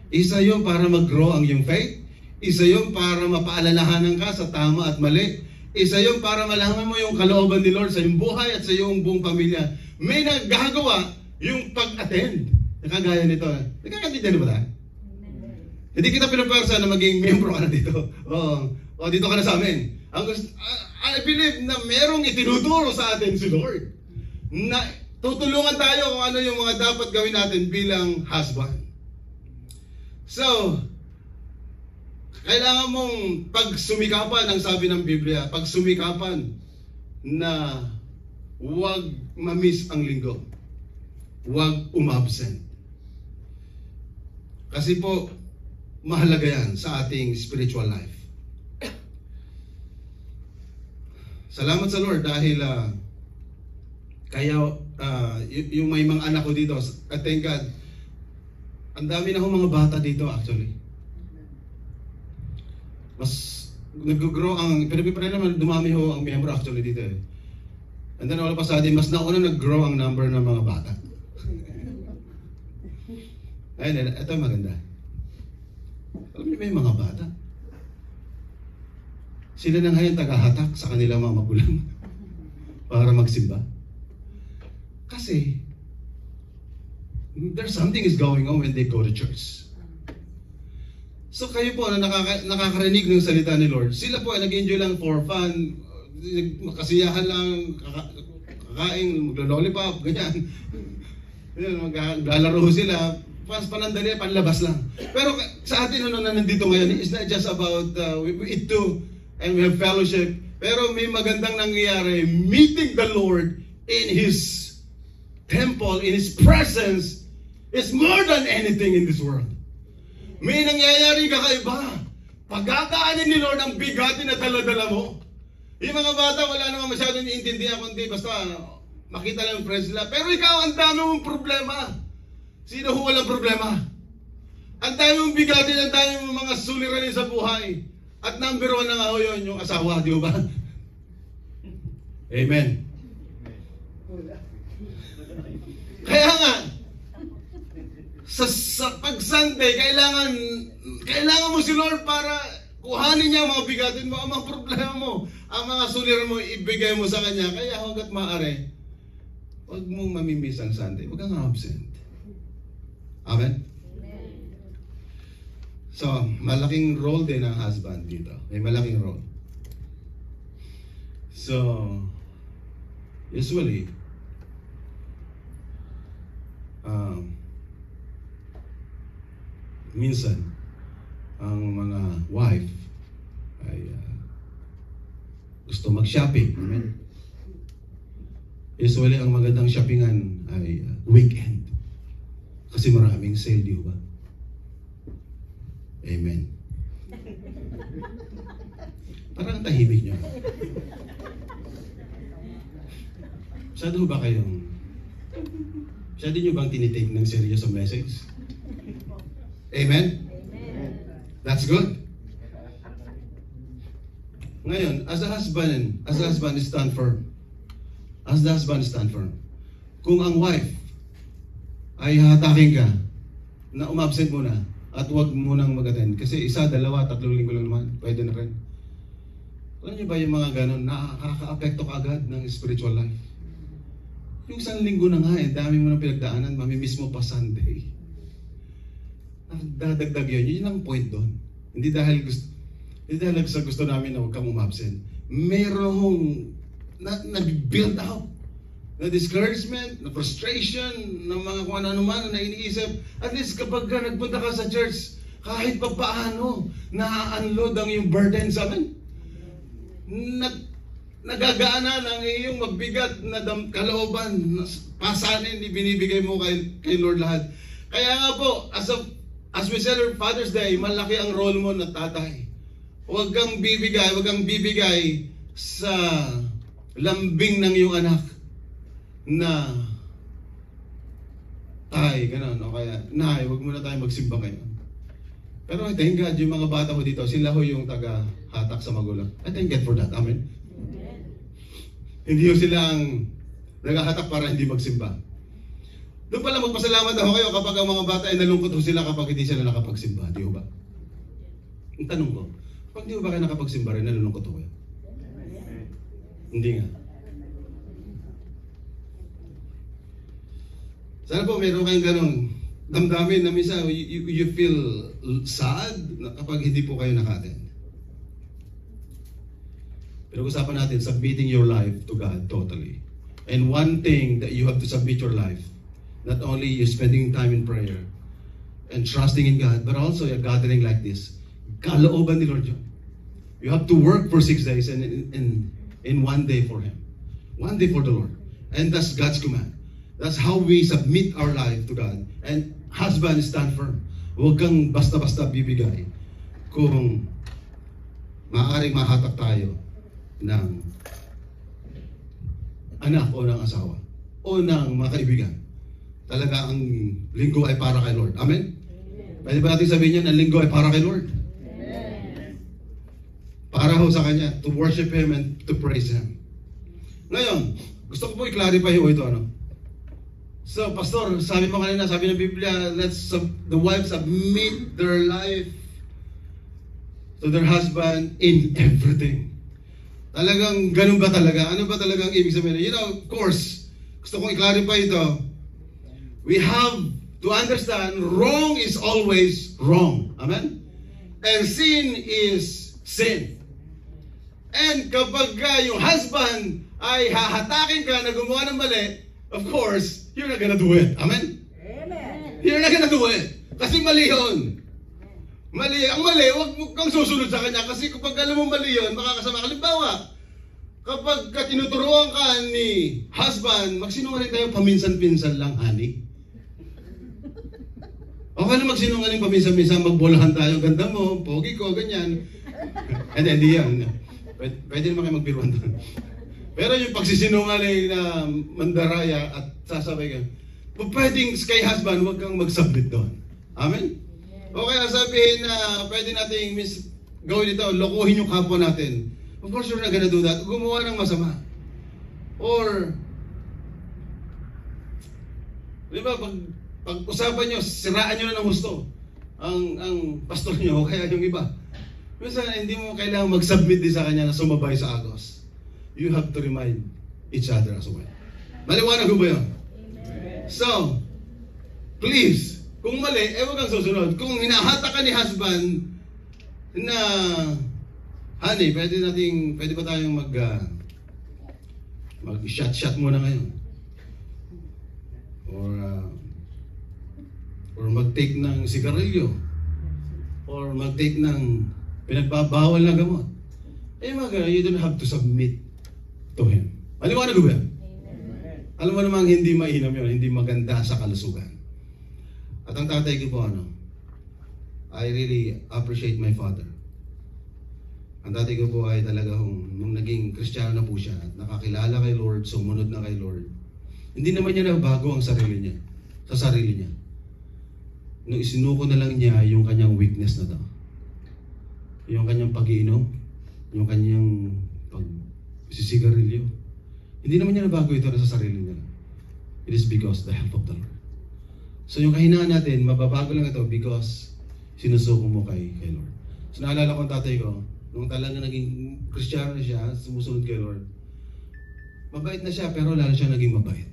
Isa yung para mag-grow ang iyong faith. Isa yung para mapaalalahanan ka sa tama at mali. Isa yung para malaman mo yung kalooban ni Lord sa iyong buhay at sa iyong buong pamilya. May nagagawa yung pag-attend. Nakagaya nito. Nakakaintindihan ba tayo? Hindi kita pinapersa na maging membro ka na dito. O dito ka na sa amin. I believe na merong itinuturo sa atin si Lord. Na tutulungan tayo kung ano yung mga dapat gawin natin bilang husband. So, kailangan mong pagsumikapan, ang sabi ng Biblia, pagsumikapan na huwag ma-miss ang linggo. Huwag umabsent. Kasi po, mahalaga yan sa ating spiritual life. Salamat sa Lord dahil yung may mga anak ko dito, thank God, ang dami na akong mga bata dito actually. Mas nag-grow ang, pero naman dumami ho ang miyembro actually dito eh. And then all of a sudden, mas nauna nag-grow ang number ng mga bata. Ayun, ito maganda. Alam niyo ba yung mga bata? Sila na ngayon tagahatak sa kanilang mga magulang para magsimba. Kasi there's something is going on when they go to church. So kayo po na nakakarinig ng salita ni Lord, sila po ay nag-enjoy lang for fun, kasiyahan lang, kakain, maglo-lollipop, ganyan. Maglalaro sila, panandali, panlabas lang. Pero sa atin na nandito ngayon, it's not just about we eat too, and we have fellowship. Pero may magandang nangyayari, meeting the Lord in His temple, in His presence, is more than anything in this world. May nangyayari kakaiba. Pagkakaanin ni Lord ang bigatin na dala-dala mo. Yung mga bata, wala naman masyadong iintindihan, kundi basta makita lang yung friends nila. Pero ikaw, ang dami mong problema. Sino ho walang problema? Ang dami mong bigatin, ang dami mong mga suliranin sa buhay. At number one na nga ho yun, yung asawa, di ba? Amen. Kaya nga, sa pag-Sunday, kailangan mo si Lord para kuhanin niya ang mga bigatin mo, ang mga problema mo, ang mga suliran mo, ibigay mo sa Kanya. Kaya hanggat maaari, huwag mong mamimiss ang Sunday. Huwag kang absent. Amen? So, malaking role din ang husband dito. May malaking role. So, usually, minsan, ang mga wife ay gusto mag-shopping. Amen? Usually, ang magandang shoppingan ay weekend. Kasi maraming sale, di ba? Amen. Parang tahimik niyo. Masyado ba kayong... Masyado niyo bang tinitake ng serious ang message? Amen? Amen. That's good. Ngayon, as the husband stand firm. As the husband stand firm. Kung ang wife ay hatakin ka na umabsent muna at huwag munang mag-attend. Kasi isa, dalawa, 3 linggo lang naman. Pwede na rin. Alam niyo ba yung mga ganon, nakaka-apekto ka agad ng spiritual life? Yung 1 linggo na nga dami mo nang pinagdaanan, mamimiss mo pa Sunday. Dadagdag yun. Yun ang point doon. Hindi dahil sa gusto namin na huwag kang umabsent. Merong nag-build up na discouragement, na frustration, na mga kung ano man na iniisip. At least kapag ka nagpunta ka sa church, kahit pa paano, na-unload ang iyong burden sa amin. Nagagaan na ng iyong mabigat na kalooban, pasanin, ibinibigay mo kay Lord lahat. Kaya nga po, as we celebrate Father's Day, malaki ang role mo na tatay. Huwag kang bibigay sa lambing ng iyong anak na tay, gano'n, o kaya, nay, huwag muna tayo magsimba ngayon. Pero I thank God, yung mga bata ko dito, sila ho yung taga-hatak sa magulang. I thank God for that. Amen? Hindi yung silang nag-hatak para hindi magsimba. Doon pala magpasalamat ako kayo kapag ang mga bata ay nalungkot ho sila kapag hindi sila nakapagsimba. Di ho ba? Ang tanong ko, pag di ho ba kayo nakapagsimba rin, nalulungkot ho kayo? Hindi nga. Sana po meron kayong ganong damdamin na minsan you feel sad kapag hindi po kayo naka-attend. Pero usapan natin, submitting your life to God totally. And one thing that you have to submit your life, not only you spending time in prayer and trusting in God, but also a gathering like this. Kalooban ni Lord yun. You have to work for 6 days and in 1 day for Him. 1 day for the Lord. And that's God's command. That's how we submit our life to God. And husband, stand firm. Huwag kang basta-basta bibigay kung maaaring mahatak tayo ng anak o ng asawa o ng mga kaibigan. Talaga ang linggo ay para kay Lord. Amen? Pwede ba natin sabihin yan, ang linggo ay para kay Lord? Amen. Para ho sa Kanya, to worship Him and to praise Him. Ngayon, gusto ko po i-clarify ho ito, ano? So, Pastor, sabi mo kanina, sabi ng Biblia, the wives submit their life to their husband in everything. Talagang ganun ba talaga? Ano ba talagang ibig sabihin? You know, of course, gusto kong i-clarify ito. We have to understand wrong is always wrong. Amen? And sin is sin. And kapag yung husband ay hahatakin ka na gumawa ng mali, of course, you're not gonna do it. Amen? Amen. You're not gonna do it. Kasi mali yun. Mali. Ang mali, huwag kang susunod sa kanya. Kasi kapag alam mo mali yun, makakasama. Halimbawa, kapag tinuturuan ka ni husband, magsinungaling tayo paminsan-pinsan lang, honey. Okay na magsinungaling paminsan-pinsan, magbolahan tayo. Ganda mo, pogi ko, ganyan. Hindi yan. Pwede naman kayo magbiruan doon. Pero yung pagsisinungaling na mandaraya at sasabay ka, pwedeng kay husband, huwag kang mag-submit doon. Amen? O kaya sabihin na pwede nating gawin ito, lokohin yung kapwa natin. Of course, you're not gonna do that. Gumawa ng masama. Or, di ba, pag usapan nyo, siraan nyo na ng gusto ang pastor nyo o kaya yung iba. Minsan, hindi mo kailangan mag-submit din sa kanya na sumabay sa agos. You have to remind each other as well. Maliwanag ko ba yun? Amen. So, please, kung mali, huwag kang susunod. Kung hinahata ka ni husband na, honey, pwede ba tayong mag-shot muna ngayon? Or mag-take ng sigarilyo? Or mag-take ng pinagbabawal na gamot? You don't have to submit to Him. Maliwanag ko ba? Amen. Alam mo namang hindi mainam yun, hindi maganda sa kalusugan. At ang tatay ko po, I really appreciate my father. Ang tatay ko po ay talaga nung naging Kristiyano na po siya, at nakakilala kay Lord, sumunod na kay Lord. Hindi naman niya nabago ang sarili niya, sa sarili niya. Nung isinuko na lang niya yung kanyang weakness na to. Yung kanyang pag-iinom, yung kanyang sisigarilyo. Hindi naman niya nabago ito na sa sarili niya. It is because the help of the Lord. So yung kahinaan natin, mababago lang ito because sinusuko mo kay Lord. So naalala ko ang tatay ko, nung talaga naging Kristiyano na siya, sumusunod kay Lord, mabait na siya pero lalo siya naging mabait.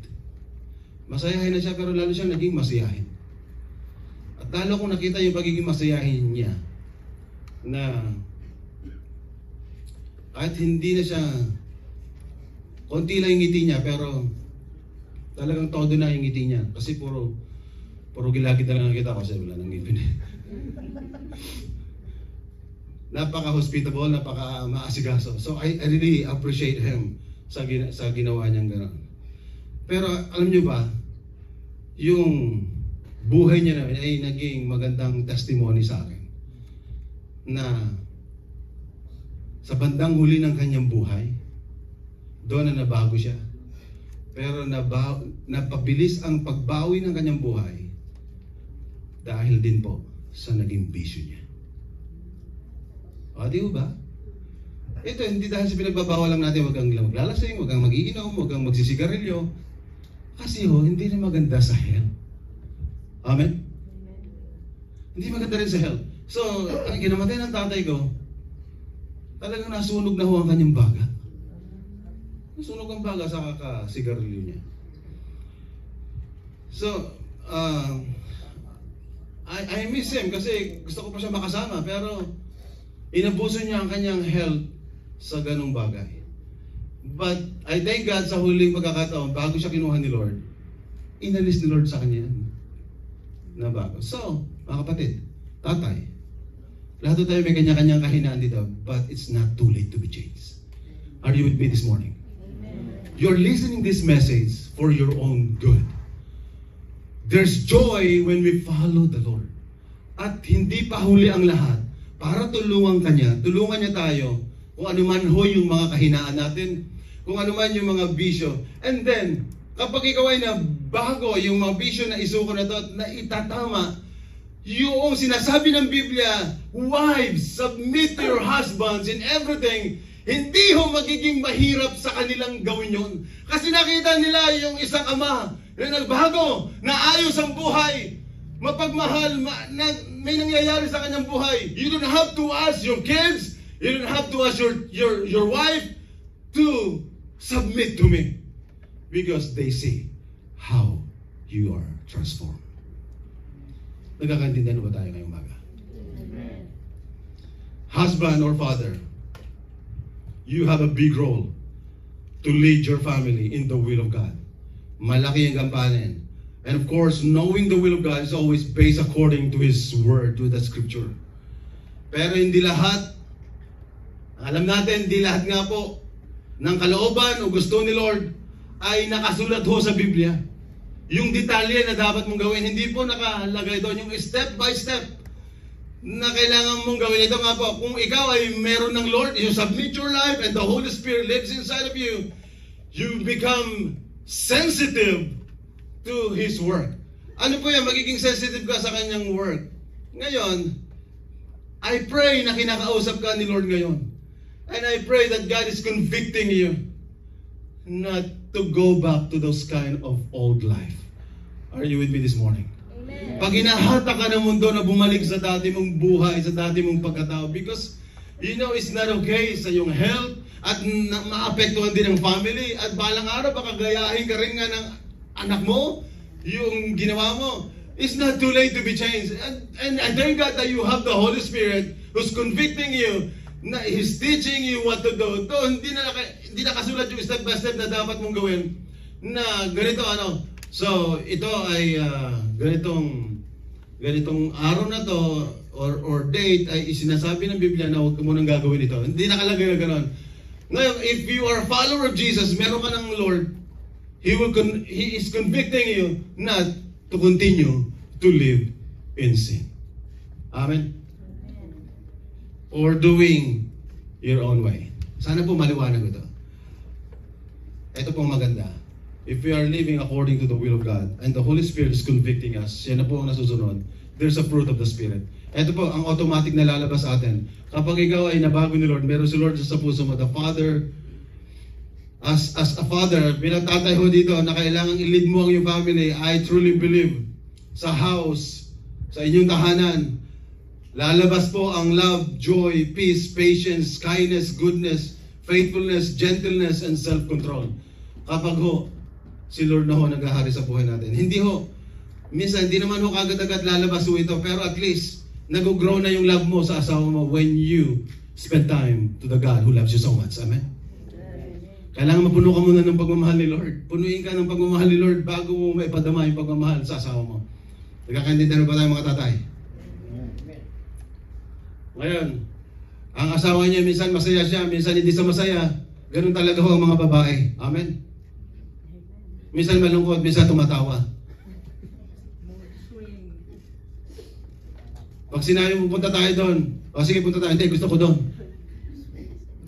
Masayahin na siya pero lalo siya naging masayahin. At lalo kong nakita yung pagiging masayahin niya na kahit hindi na siya, konti lang yung ngiti niya pero talagang todo na yung ngiti niya. Kasi puro gilagid na lang nakita ko kasi wala nang ngipin. Napaka-hospitable, napaka-maasigaso. So I really appreciate him sa ginawa niyang gano'n. Pero alam niyo ba, yung buhay niya na ay naging magandang testimony sa akin. Na sa bandang huli ng kanyang buhay, doon na nabago siya. Pero napabilis ang pagbawi ng kanyang buhay dahil din po sa naging bisyo niya. O, di ba? Ito, hindi dahil sa pinagbabawal lang natin, wag kang maglalasing, wag kang magiinom, wag kang magsisigarilyo. Kasi hindi na maganda sa health. Amen? Hindi maganda rin sa health. So, ang kinamatay ng tatay ko, talagang nasunog na ang kanyang baga. Nasunog ang baga sa kakasigarilyo niya. So, I miss him kasi gusto ko pa siya makasama, pero inabuso niya ang kanyang health sa ganung bagay. But I thank God sa huling pagkakataon, bago siya kinuha ni Lord, inalis ni Lord sa kanya na bago. So, mga kapatid, tatay, lahat tayo may kanya-kanyang kahinaan dito, but it's not too late to be changed. Are you with me this morning? Amen. You're listening this message for your own good. There's joy when we follow the Lord. At hindi pa huli ang lahat. Para tulungan niya tayo kung ano man ho yung mga kahinaan natin, kung ano man yung mga bisyo. And then, kapag ikaw ay nabago yung mga bisyo na isuko na to at na itatama, yung sinasabi ng Biblia, wives, submit to your husbands in everything, hindi ho magiging mahirap sa kanilang gawin yun. Kasi nakita nila yung isang ama na nagbago, na ayos ang buhay, mapagmahal, may nangyayari sa kanyang buhay. You don't have to ask your kids, you don't have to ask your wife to submit to me. Because they see how you are transformed. Nagkakaintindihan ba tayo ngayong umaga? Amen. Husband or father, you have a big role to lead your family in the will of God. Malaki ang gampanin. And of course, knowing the will of God is always based according to His Word, to the Scripture. Pero hindi lahat, alam natin, hindi lahat nga po ng kalooban o gusto ni Lord ay nakasulat ho sa Biblia. Yung detalye na dapat mong gawin, hindi po nakalagay doon. Yung step by step na kailangan mong gawin. Ito nga po, kung ikaw ay meron ng Lord, you submit your life and the Holy Spirit lives inside of you, you become sensitive to His work. Ano po yan? Magiging sensitive ka sa kanyang work. Ngayon, I pray na kinakausap ka ni Lord ngayon. And I pray that God is convicting you not to go back to those kind of old life. Are you with me this morning? Amen. Pag hinahata ka ng mundo na bumalik sa dati mong buhay, sa dati mong pagkatao, because you know it's not okay sa iyong health at maapektuhan din ng family at balang araw baka gayahin ka rin nga ng anak mo yung ginawa mo. It's not too late to be changed. And I thank God that you have the Holy Spirit who's convicting you, na He's teaching you what to do. To, hindi nakasulat yung step by step na dapat mong gawin na ganito ano. So, ito ay ganitong araw na to or date ay sinasabi ng Biblia na huwag ka munang gagawin ito. Hindi nakalagay na gano'n. Ngayon, if you are a follower of Jesus, meron ka ng Lord, He is convicting you not to continue to live in sin. Amen? Or doing your own way. Sana po maliwanag ito. Ito pong maganda. If we are living according to the will of God and the Holy Spirit is convicting us, yan na po ang nasusunod. There's a fruit of the Spirit. Ito po ang automatic na lalabas sa atin. Kapag ikaw ay nabago ni Lord, meron si Lord sa puso mo, the Father, as a father, bilang tatay ho dito, na kailangang i-lead mo ang iyong family, I truly believe sa house, sa inyong tahanan, lalabas po ang love, joy, peace, patience, kindness, goodness, faithfulness, gentleness, and self-control. Kapag ho, si Lord na ho naghahari sa buhay natin. Hindi ho, minsan, hindi naman ho kagad-agad lalabas ho ito, pero at least, nag-grow na yung love mo sa asawa mo when you spend time to the God who loves you so much. Amen? Kailangan mapuno ka muna ng pagmamahal ni Lord. Punuin ka ng pagmamahal ni Lord bago mo maipadama yung pagmamahal sa asawa mo. Nagkakaintindihan ba tayo mga tatay? Ngayon, ang asawa niya minsan masaya siya, minsan hindi siya masaya. Ganun talaga ho ang mga babae. Amen? Minsan malungkot, minsan tumatawa. Pag sinabi mo punta tayo doon, o sige punta tayo, hindi gusto ko doon.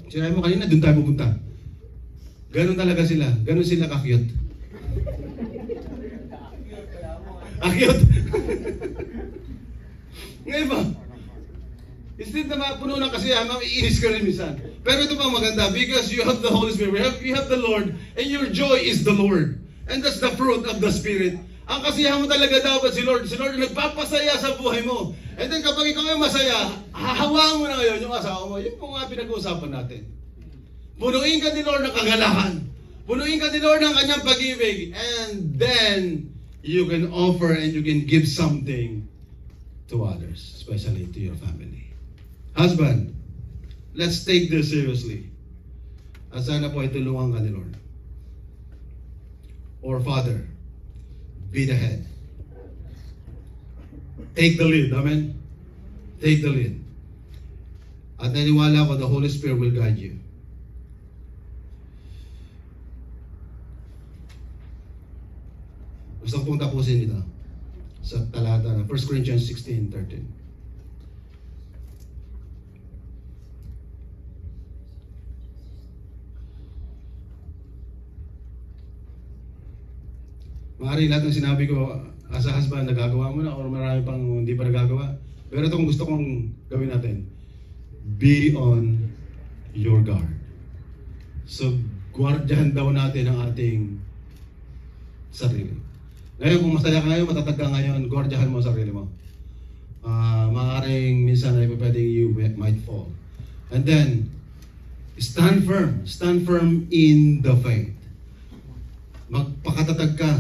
Sinabi mo kanina, doon tayo pupunta. Ganun talaga sila. Ganun sila ka-cute. Cute. Ngayon ba? Instead na mapuno ng kasiyahan, maiinis ka rin minsan. Pero ito pang maganda, because you have the Holy Spirit, you have the Lord, and your joy is the Lord. And that's the fruit of the Spirit. Ang kasiyahan mo talaga dapat si Lord. Si Lord nagpapasaya sa buhay mo. And then kapag ikaw ay masaya, hahawaan mo na ngayon yung asawa mo. Yun po nga pinag-uusapan natin. Punuin ka ni Lord ng kagalahan. Punuin ka ni Lord ng kanyang pag-ibig. And then, you can offer and you can give something to others, especially to your family. Husband, let's take this seriously. At sana po ay tulungan ka ni Lord. Or Father, be the head. Take the lead. Amen? Take the lead. At naniwala ko, the Holy Spirit will guide you. Gusto kong tapusin ito sa talata na 1 Corinthians 16:13. Maaari lahat ng sinabi ko as a husband nagagawa mo na or marami pang hindi pa nagagawa. Pero itong gusto kong gawin natin. Be on your guard. So, guardian daw natin ang ating sarili. Ngayon, kung masaya ka ngayon, matatag ka ngayon, guardiahan mo ang sarili mo. Maaaring minsan ay pwedeng you might fall. And then, stand firm. Stand firm in the faith. Magpakatatag ka.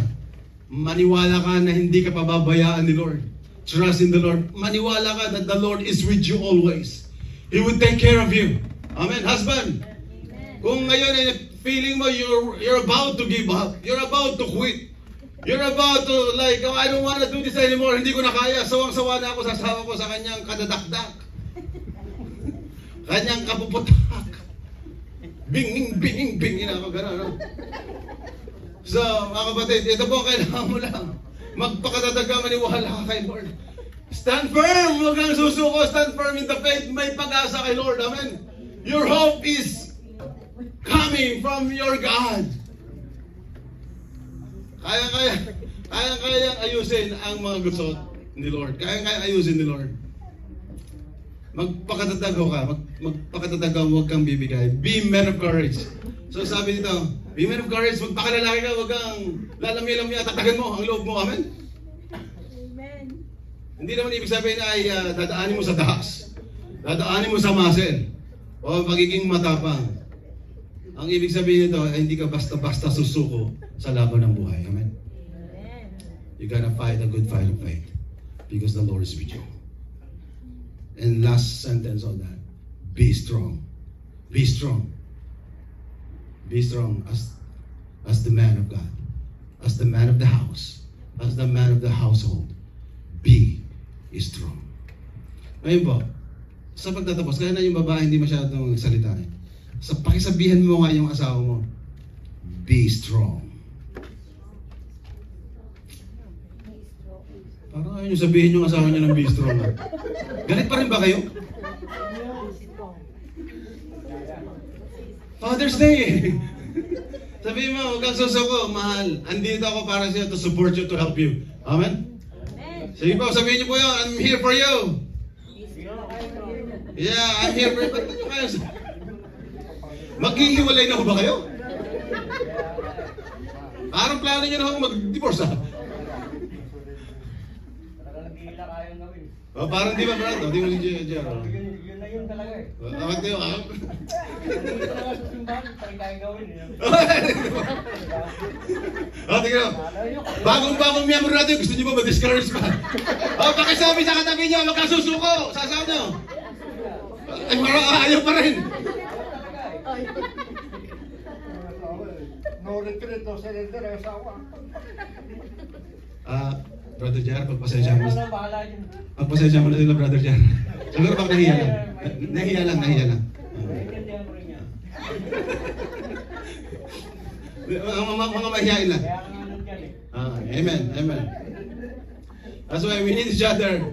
Maniwala ka na hindi ka pababayaan ni Lord. Trust in the Lord. Maniwala ka that the Lord is with you always. He will take care of you. Amen. Husband, amen. Kung ngayon ay feeling mo you're about to give up, you're about to quit, you're about to like, oh, I don't want to do this anymore, hindi ko na kaya, sawang-sawa na ako sa asawa ko sa kanyang kadadakdak, kanyang kapuputak, bing-bing-bing-bing, ako gano'n, no? So, mga kapatid, ito po kailangan mo lang. Magpakatatag ka, maniwala ka kay Lord. Stand firm! Huwag kang susuko. Stand firm in the faith. May pag-asa kay Lord. Amen? Your hope is coming from your God. Kaya ayusin ang mga gusto ni Lord. Kaya ayusin ni Lord. Magpakatatag ka. Magpakatatag ka, huwag kang bibigay. Be men of courage. So sabi dito, be men of courage, magpakalalaki ka, huwag kang lalami-lami at tatagan mo ang loob mo. Amen? Amen. Hindi naman ibig sabihin ay dadaanin mo sa dahas. Dadaanin mo sa muscle. O magiging matapang. Ang ibig sabihin nito ay hindi ka basta-basta susuko sa laban ng buhay. Amen? Amen. You gotta fight a good fight of faith because the Lord is with you. And last sentence on that, be strong. Be strong. Be strong as the man of God, as the man of the house, as the man of the household. Be strong. Ngayon po, sa pagtatapos, kaya na yung babae hindi masyadong salita eh. So pakisabihan mo nga yung asawa mo, be strong. Parang ayaw nyo sabihin yung asawa niya ng be strong. Ha? Galit pa rin ba kayo? Father's Day. Sabihin mo, huwag kang susuko, mahal. Andito ako para siya to support you, to help you. Amen? Amen. Sige po, sabihin niyo po yun, I'm here for you. Yeah, I'm here for you. Ba't nyo kayo? Maghihiwalay na ho ba kayo? Parang plano nyo na ho mag-divorce ha? na kayang gawin. Oh, parang di ba, Brad? Oh, di mo si Jer. Yun na yun talaga eh. Awat kayo, ah. Nandito na nga sa simbahan, parang kayang gawin eh. Oh, tingnan mo. Bagong-bagong miyembro natin, gusto niyo ba ma-discourage pa? Oh, pakisabi sa katabi niyo, magkasusuko. Sasaw niyo. Ay, parang ayaw pa rin. No retreat, no surrender, ay asawa. Brother Jar, pagpasensya mo. Bahala dyan. Pagpasensya mo na sila, Brother Jar. Siguro pag nahiya lang. Nahiya lang. Naiintindihan ko rin yan. Mga mahihain lang. Kaya nga nandiyan eh. Amen. That's why we need each other.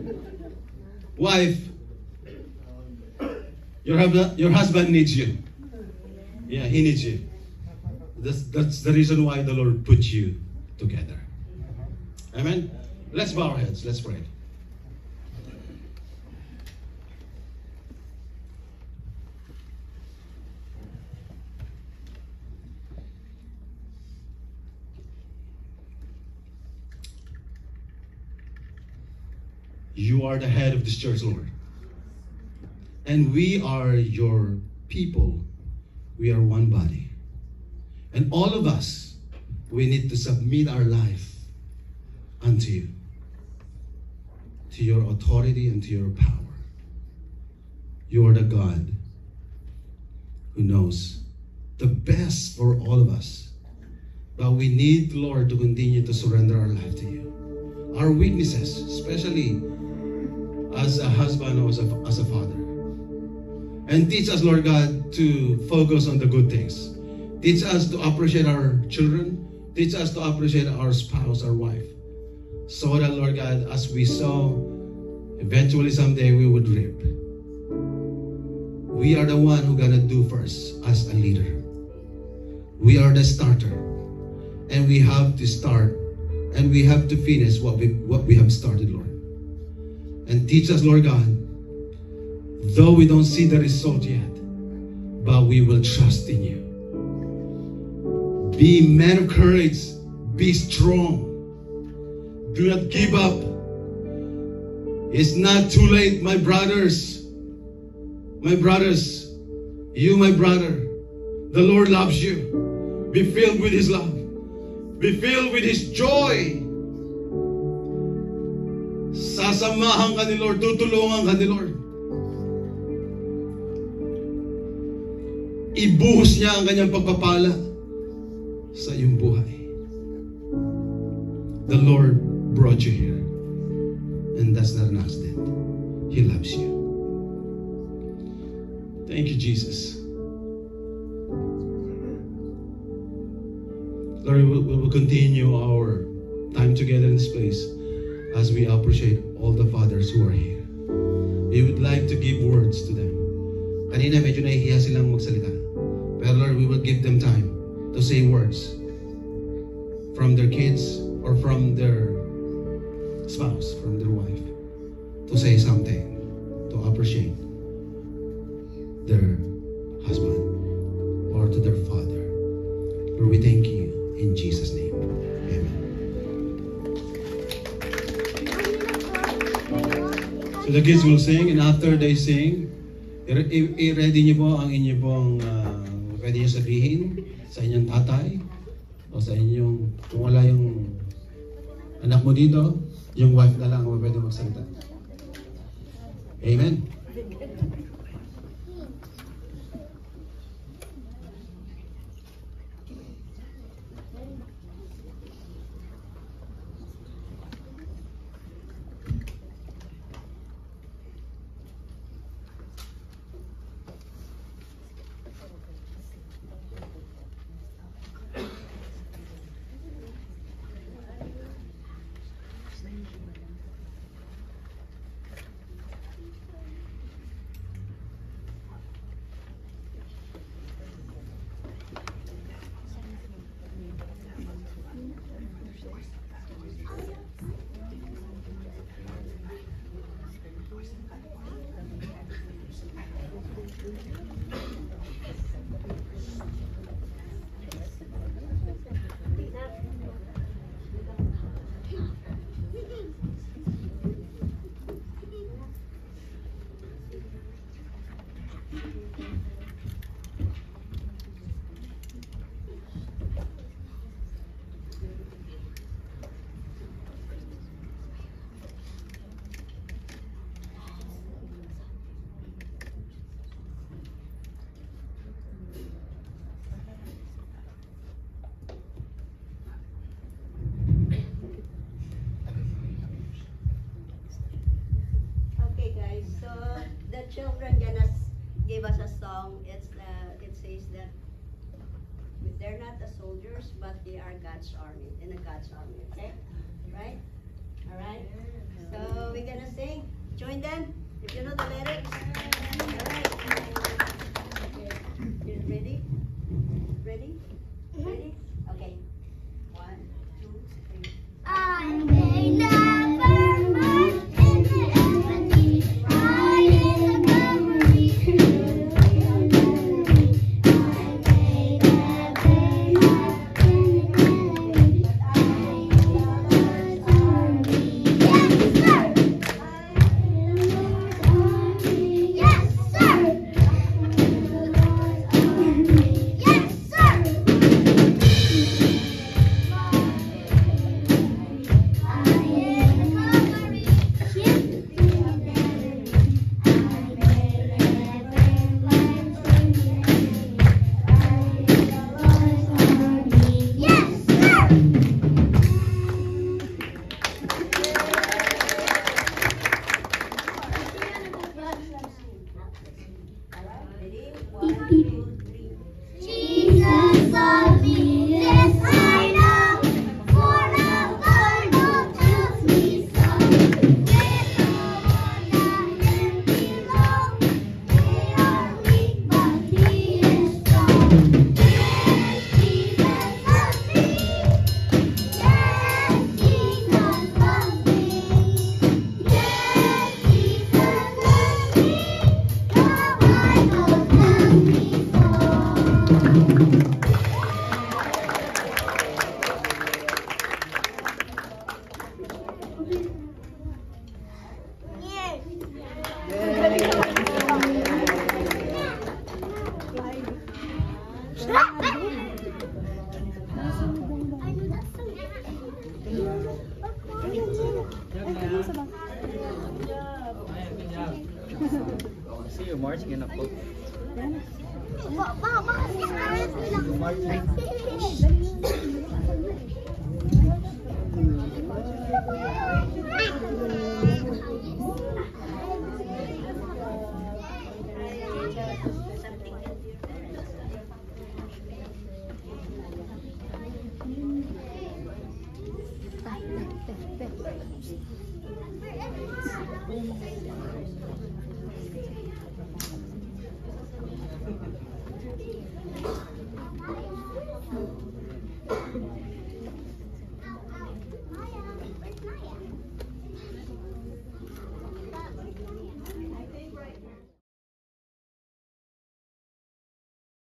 Wife, your husband needs you. Yeah, he needs you. That's the reason why the Lord put you together. Amen. Let's bow our heads. Let's pray. You are the head of this church, Lord. And we are your people. We are one body. And all of us, we need to submit our life unto you, to your authority and to your power. You are the God who knows the best for all of us. But we need, Lord, to continue to surrender our life to you. Our weaknesses, especially as a husband or as a father. And teach us, Lord God, to focus on the good things. Teach us to appreciate our children. Teach us to appreciate our spouse, our wife. So that, Lord God, as we sow, eventually someday we would reap. We are the one who gonna do first as a leader. We are the starter. And we have to start and we have to finish what we have started, Lord. And teach us, Lord God, though we don't see the result yet, but we will trust in you. Be men of courage. Be strong. Do not give up. It's not too late, my brothers. My brothers, you, my brother, the Lord loves you. Be filled with His love. Be filled with His joy. Sasamahan ka ni Lord. Tutulungan ka ni Lord. Ibuhos niya ang kanyang pagpapala sa iyong buhay. The Lord brought you here. And that's not an accident. He loves you. Thank you, Jesus. Lord, we will continue our time together in this place as we appreciate all the fathers who are here. We would like to give words to them. Kanina medyo nahihiya silang magsalita. Pero Lord, we will give them time to say words from their kids or from their spouse, from their wife, to say something, to appreciate their husband or to their father. Lord, we thank you in Jesus' name. Amen. So the kids will sing, and after they sing, i-ready niyo po ang inyo pong pwede niyo sabihin sa inyong tatay o sa inyong, kung wala yung anak mo dito, yung wife na lang ang pwede magsalita. Amen. the children gonna give us a song. It says that they're not the soldiers, but they are God's army, in a God's army. Okay, right? All right. So we're gonna sing. Join them if you know the lyrics. All right. Okay. You ready? Ready? Ready? Okay. 1, 2, 3. I may never march in the infantry, ride in the cavalry. I may never march in the cavalry, but I am the Lord's army. Yes, sir. Yes, sir. Yes, sir. Ready? 1, 2, 3. Jesus loves me, this I know, for the Bible tells me so. With the one that him below, we are weak, but he is strong. Yes, Jesus loves me. Yes, Jesus loves me. Yes, Jesus loves me. The Bible tells me so. See you marching in a boat. Something